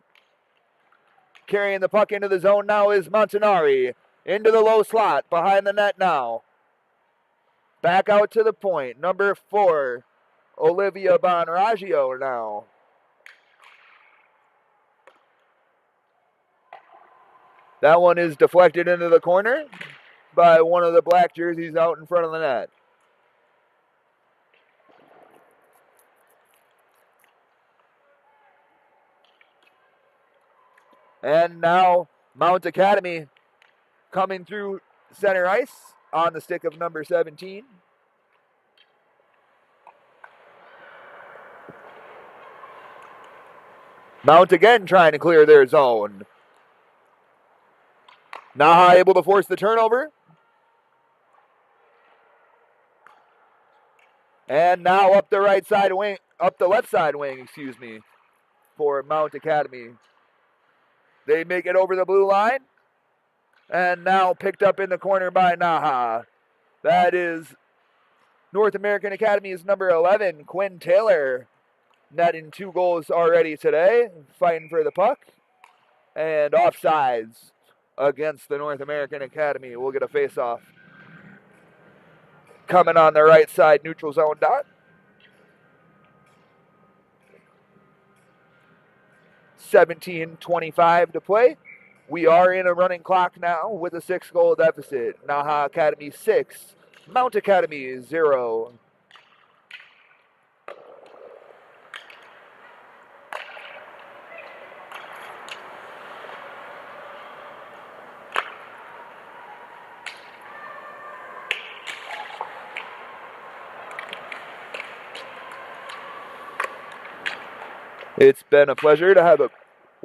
Carrying the puck into the zone now is Montanari. Into the low slot, behind the net now. Back out to the point, number 4, Olivia Bonraggio now. That one is deflected into the corner by one of the black jerseys out in front of the net. And now Mount Academy coming through center ice on the stick of number 17. Mount again trying to clear their zone. NAHA able to force the turnover. And now up the left side wing, for Mount Academy. They make it over the blue line. And now picked up in the corner by NAHA. That is North American Academy's number 11, Quinn Taylor, netting 2 goals already today, fighting for the puck. And offsides against the North American Academy. We'll get a face-off coming on the right side neutral zone dot. 17:25 to play. We are in a running clock now with a 6-goal deficit. NAHA Academy 6, Mount Academy 0. It's been a pleasure to have a...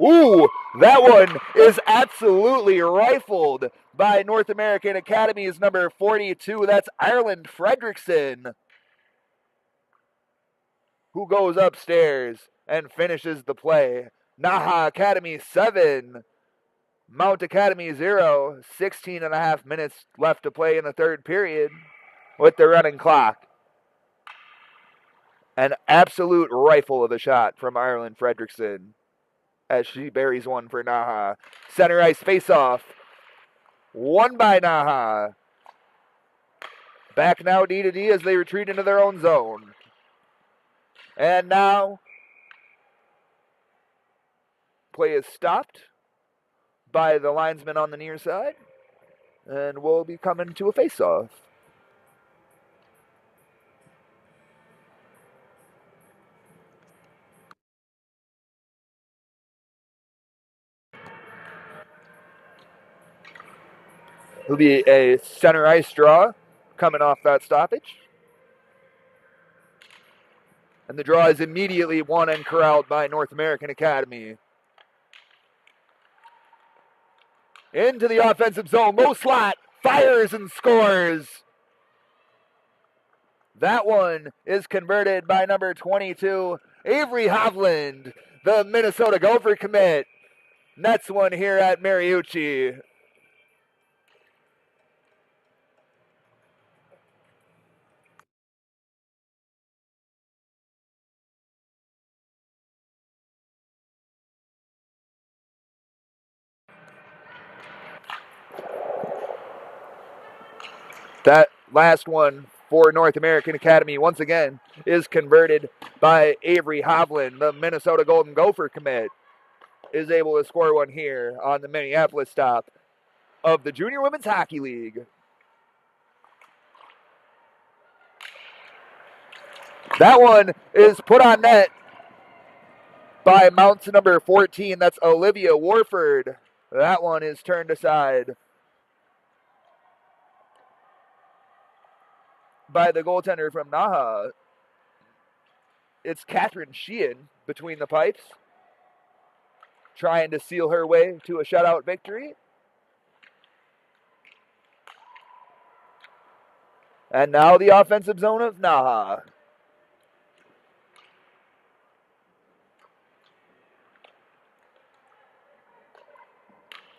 Ooh, that one is absolutely rifled by North American Academy's number 42. That's Ireland Fredrickson, who goes upstairs and finishes the play. NAHA Academy 7, Mount Academy 0. 16 and a half minutes left to play in the third period with the running clock. An absolute rifle of a shot from Ireland Fredrickson as she buries one for NAHA. Center ice face-off. Won by NAHA. Back now D2D as they retreat into their own zone. And now play is stopped by the linesman on the near side. And we'll be coming to a face-off. It'll be a center ice draw coming off that stoppage. And the draw is immediately won and corralled by North American Academy. Into the offensive zone. Low slot. Fires and scores. That one is converted by number 22, Avery Hovland, the Minnesota Gopher commit. Nets one here at Mariucci. That last one for North American Academy, once again, is converted by Avery Hovland, the Minnesota Golden Gopher commit. Is able to score one here on the Minneapolis stop of the Junior Women's Hockey League. That one is put on net by Mounts number 14. That's Olivia Warford. That one is turned aside by the goaltender from NAHA. It's Catherine Sheehan between the pipes, trying to seal her way to a shutout victory. And now the offensive zone of NAHA.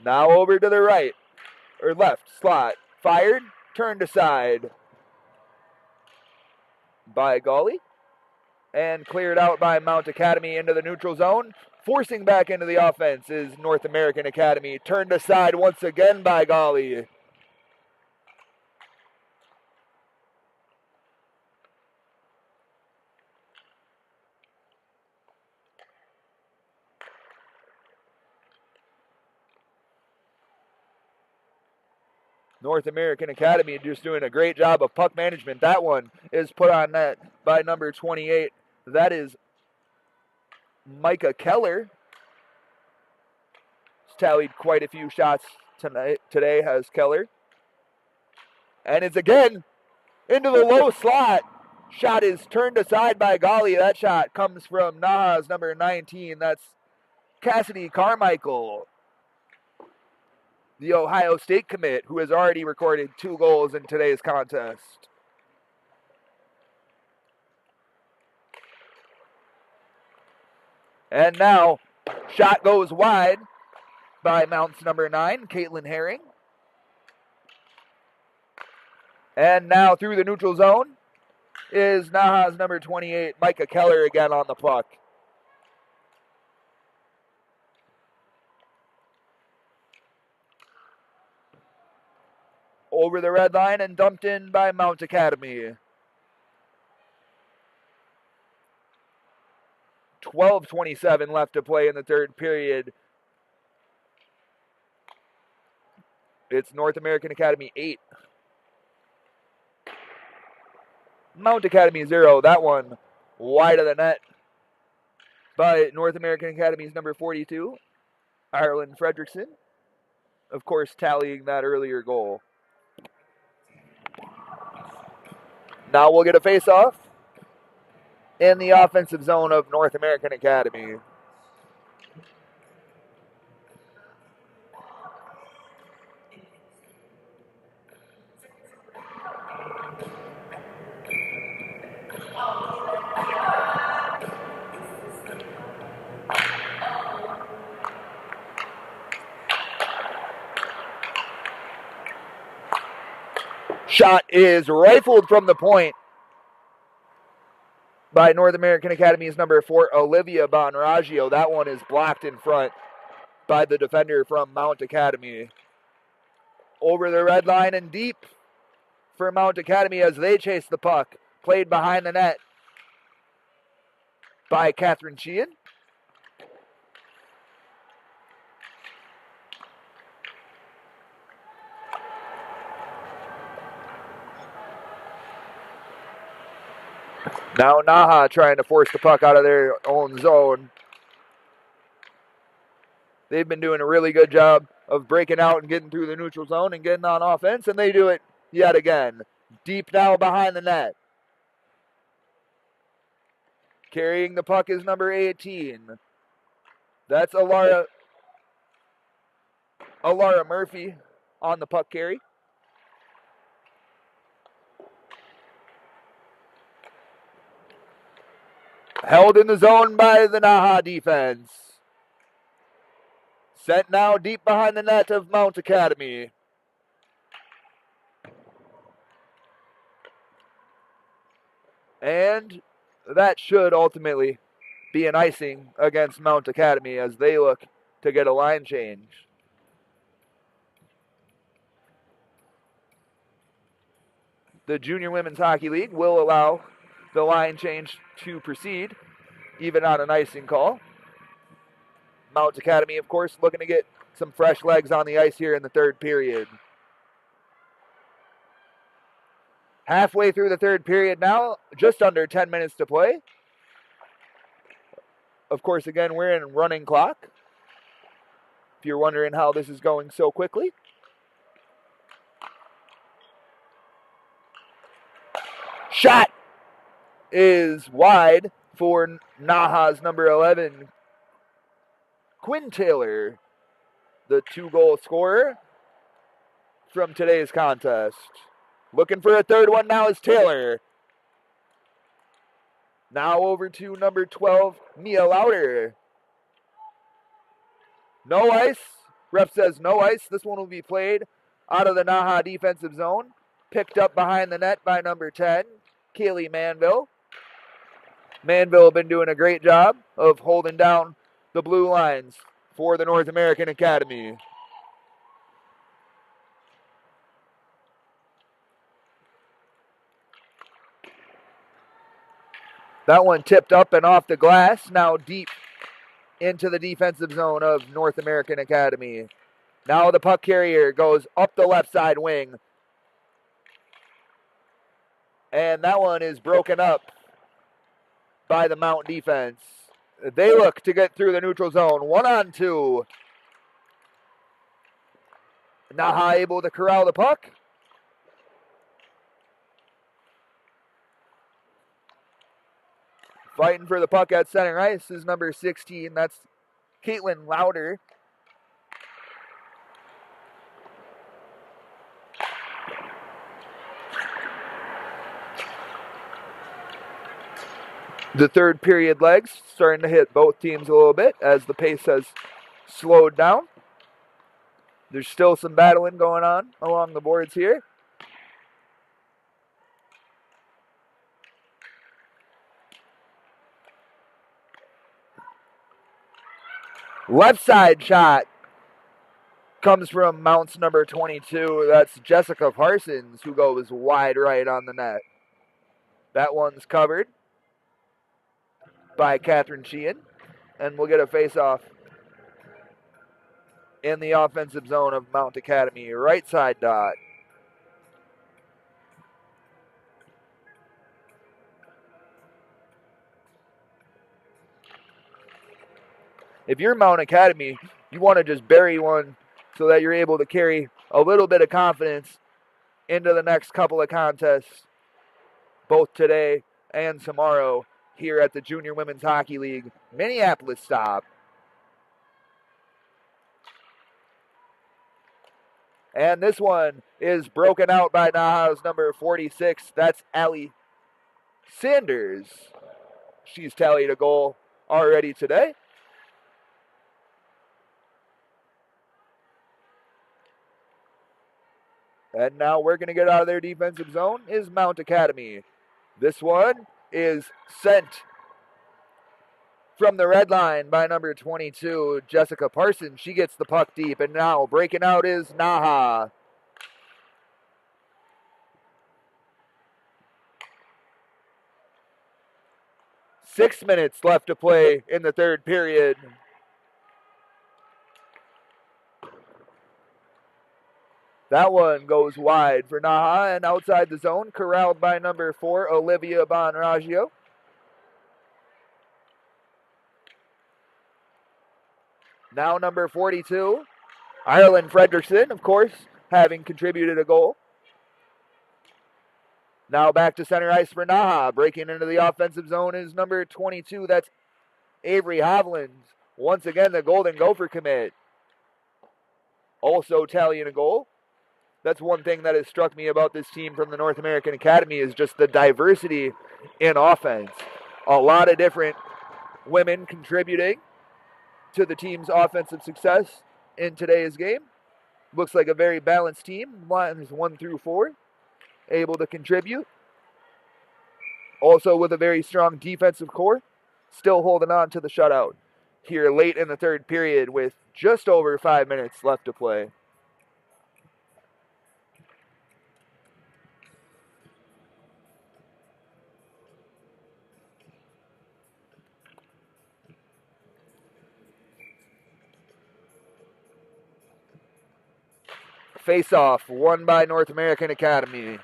Now over to the right, or left slot. Fired, turned aside by Gawley. And cleared out by Mount Academy into the neutral zone. Forcing back into the offense is North American Academy. Turned aside once again by Gawley. North American Academy just doing a great job of puck management. That one is put on net by number 28. That is Micah Keller. He's tallied quite a few shots today, has Keller. And it's again into the low slot. Shot is turned aside by Gawley. That shot comes from NAHA's number 19. That's Cassidy Carmichael, the Ohio State commit, who has already recorded 2 goals in today's contest. And now, shot goes wide by Mounts number 9, Caitlin Herring. And now through the neutral zone is NAHA's number 28, Micah Keller, again on the puck. Over the red line and dumped in by Mount Academy. 12:27 left to play in the third period. It's North American Academy 8. Mount Academy 0. That one wide of the net by North American Academy's number 42, Ireland Fredrickson. Of course, tallying that earlier goal. Now we'll get a face-off in the offensive zone of North American Academy. Shot is rifled from the point by North American Academy's number 4, Olivia Bonraggio. That one is blocked in front by the defender from Mount Academy. Over the red line and deep for Mount Academy as they chase the puck. Played behind the net by Catherine Sheehan. Now NAHA trying to force the puck out of their own zone. They've been doing a really good job of breaking out and getting through the neutral zone and getting on offense, and they do it yet again. Deep now behind the net. Carrying the puck is number 18. That's Alara Murphy on the puck carry. Held in the zone by the NAHA defense. Sent now deep behind the net of Mount Academy. And that should ultimately be an icing against Mount Academy as they look to get a line change. The Junior Women's Hockey League will allow the line change to proceed, even on an icing call. Mount Academy, of course, looking to get some fresh legs on the ice here in the third period. Halfway through the third period now, just under 10 minutes to play. Of course, again, we're in running clock. If you're wondering how this is going so quickly. Shot is wide for NAHA's number 11, Quinn Taylor, the 2-goal scorer from today's contest. Looking for a third one now is Taylor. Now over to number 12, Mia Lauder. No ice. Ref says no ice. This one will be played out of the NAHA defensive zone. Picked up behind the net by number 10, Kaylee Manville. Manville have been doing a great job of holding down the blue lines for the North American Academy. That one tipped up and off the glass, now deep into the defensive zone of North American Academy. Now the puck carrier goes up the left side wing. And that one is broken up by the Mount defense. They look to get through the neutral zone. 1-on-2. NAHA able to corral the puck. Fighting for the puck at center ice is number 16. That's Caitlin Lauder. The third period legs starting to hit both teams a little bit as the pace has slowed down. There's still some battling going on along the boards here. Left side shot comes from Mount's number 22. That's Jessica Parsons, who goes wide right on the net. That one's covered. by Catherine Sheehan. And we'll get a face-off in the offensive zone of Mount Academy. Right side dot. If you're Mount Academy, you want to just bury one so that you're able to carry a little bit of confidence into the next couple of contests, both today and tomorrow here at the Junior Women's Hockey League Minneapolis stop. And this one is broken out by NAHA's number 46. That's Allie Sanders. She's tallied a goal already today. And now working to get out of their defensive zone is Mount Academy. This one is sent from the red line by number 22, Jessica Parsons. She gets the puck deep, and now breaking out is NAHA. Six minutes left to play in the third period. That one goes wide for NAHA and outside the zone, corralled by number 4, Olivia Bonraggio. Now number 42, Ireland Fredrickson, of course, having contributed a goal. Now back to center ice for NAHA. Breaking into the offensive zone is number 22, that's Avery Hovland. Once again, the Golden Gopher commit. Also tallying a goal. That's one thing that has struck me about this team from the North American Academy is just the diversity in offense. A lot of different women contributing to the team's offensive success in today's game. Looks like a very balanced team. Lines 1 through 4 able to contribute. Also with a very strong defensive core. Still holding on to the shutout here late in the third period with just over 5 minutes left to play. Face-off won by North American Academy.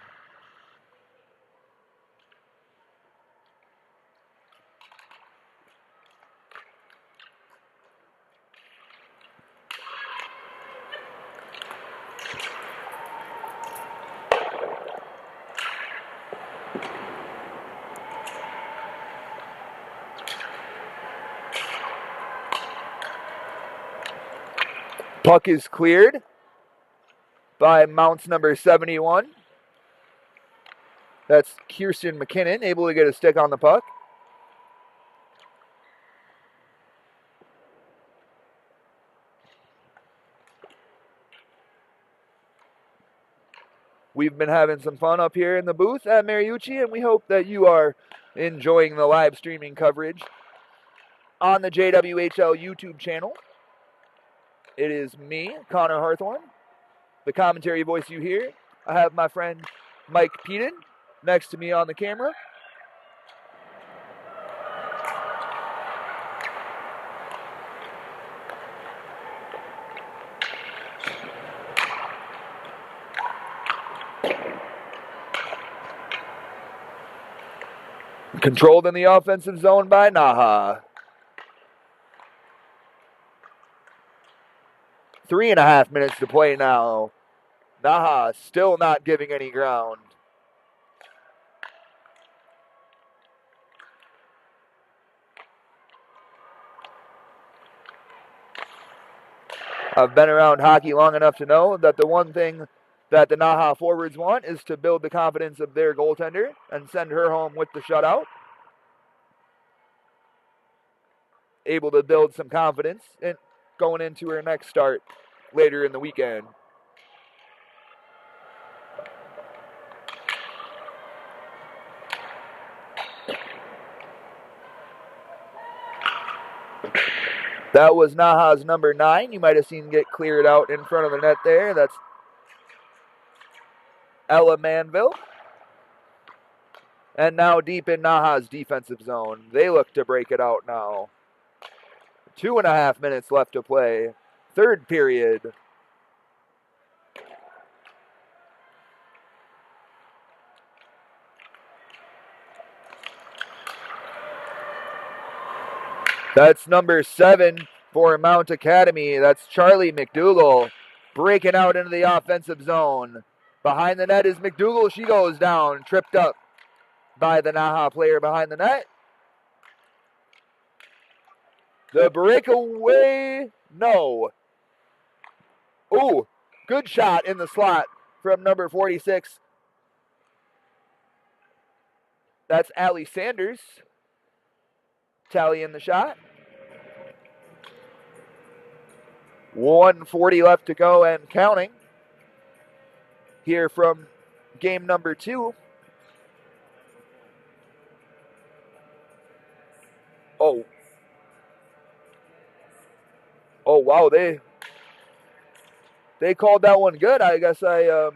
Puck is cleared by Mount's number 71. That's Kirsten McKinnon, able to get a stick on the puck. We've been having some fun up here in the booth at Mariucci, and we hope that you are enjoying the live streaming coverage on the JWHL YouTube channel. It is me, Connor Harthorn. The commentary voice you hear. I have my friend Mike Peden next to me on the camera. Controlled in the offensive zone by NAHA. 3.5 minutes to play now. NAHA still not giving any ground. I've been around hockey long enough to know that the one thing that the NAHA forwards want is to build the confidence of their goaltender and send her home with the shutout. Able to build some confidence in going into her next start later in the weekend. That was NAHA's number 9. You might have seen get cleared out in front of the net there. That's Ella Manville. And now deep in NAHA's defensive zone. They look to break it out now. 2.5 minutes left to play. Third period. That's number 7 for Mount Academy. That's Charlie McDougal breaking out into the offensive zone. Behind the net is McDougal. She goes down, tripped up by the NAHA player behind the net. The breakaway, no. Ooh, good shot in the slot from number 46. That's Allie Sanders tallying the shot. 1:40 left to go and counting here from game number 2. Oh, wow, they called that one good. I guess I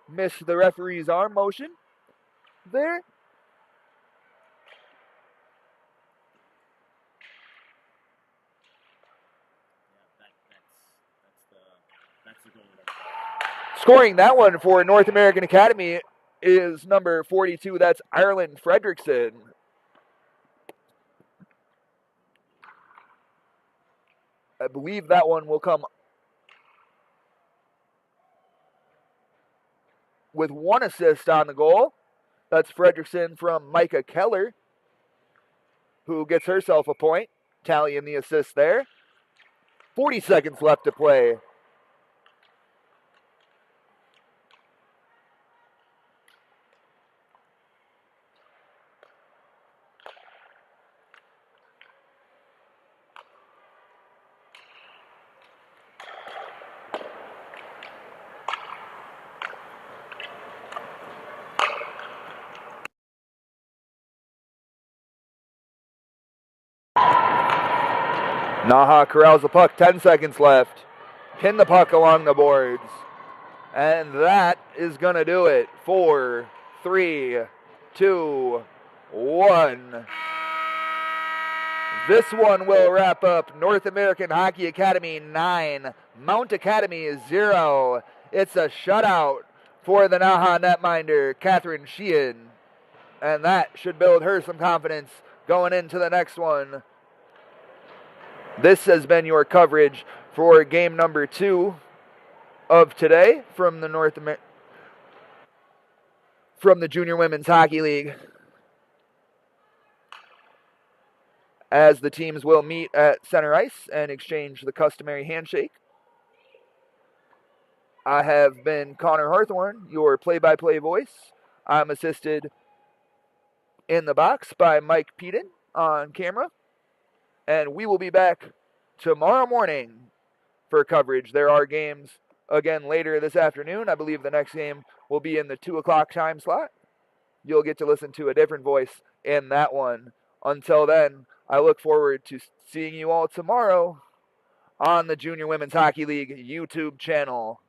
missed the referee's arm motion there. That's the goal. Scoring that one for North American Academy is number 42. That's Ireland Fredrickson. I believe that one will come with 1 assist on the goal. That's Fredrickson from Micah Keller, who gets herself a point, tallying the assist there. 40 seconds left to play. NAHA corrals the puck, 10 seconds left. Pin the puck along the boards. And that is going to do it. 4, 3, 2, 1. This one will wrap up North American Hockey Academy 9, Mount Academy 0. It's a shutout for the NAHA netminder, Catherine Sheehan. And that should build her some confidence going into the next one. This has been your coverage for game number 2 of today from the from the Junior Women's Hockey League, as the teams will meet at center ice and exchange the customary handshake. I have been Connor Hawthorne, your play-by-play voice. I'm assisted in the box by Mike Peden on camera. And we will be back tomorrow morning for coverage. There are games again later this afternoon. I believe the next game will be in the 2 o'clock time slot. You'll get to listen to a different voice in that one. Until then, I look forward to seeing you all tomorrow on the Junior Women's Hockey League YouTube channel.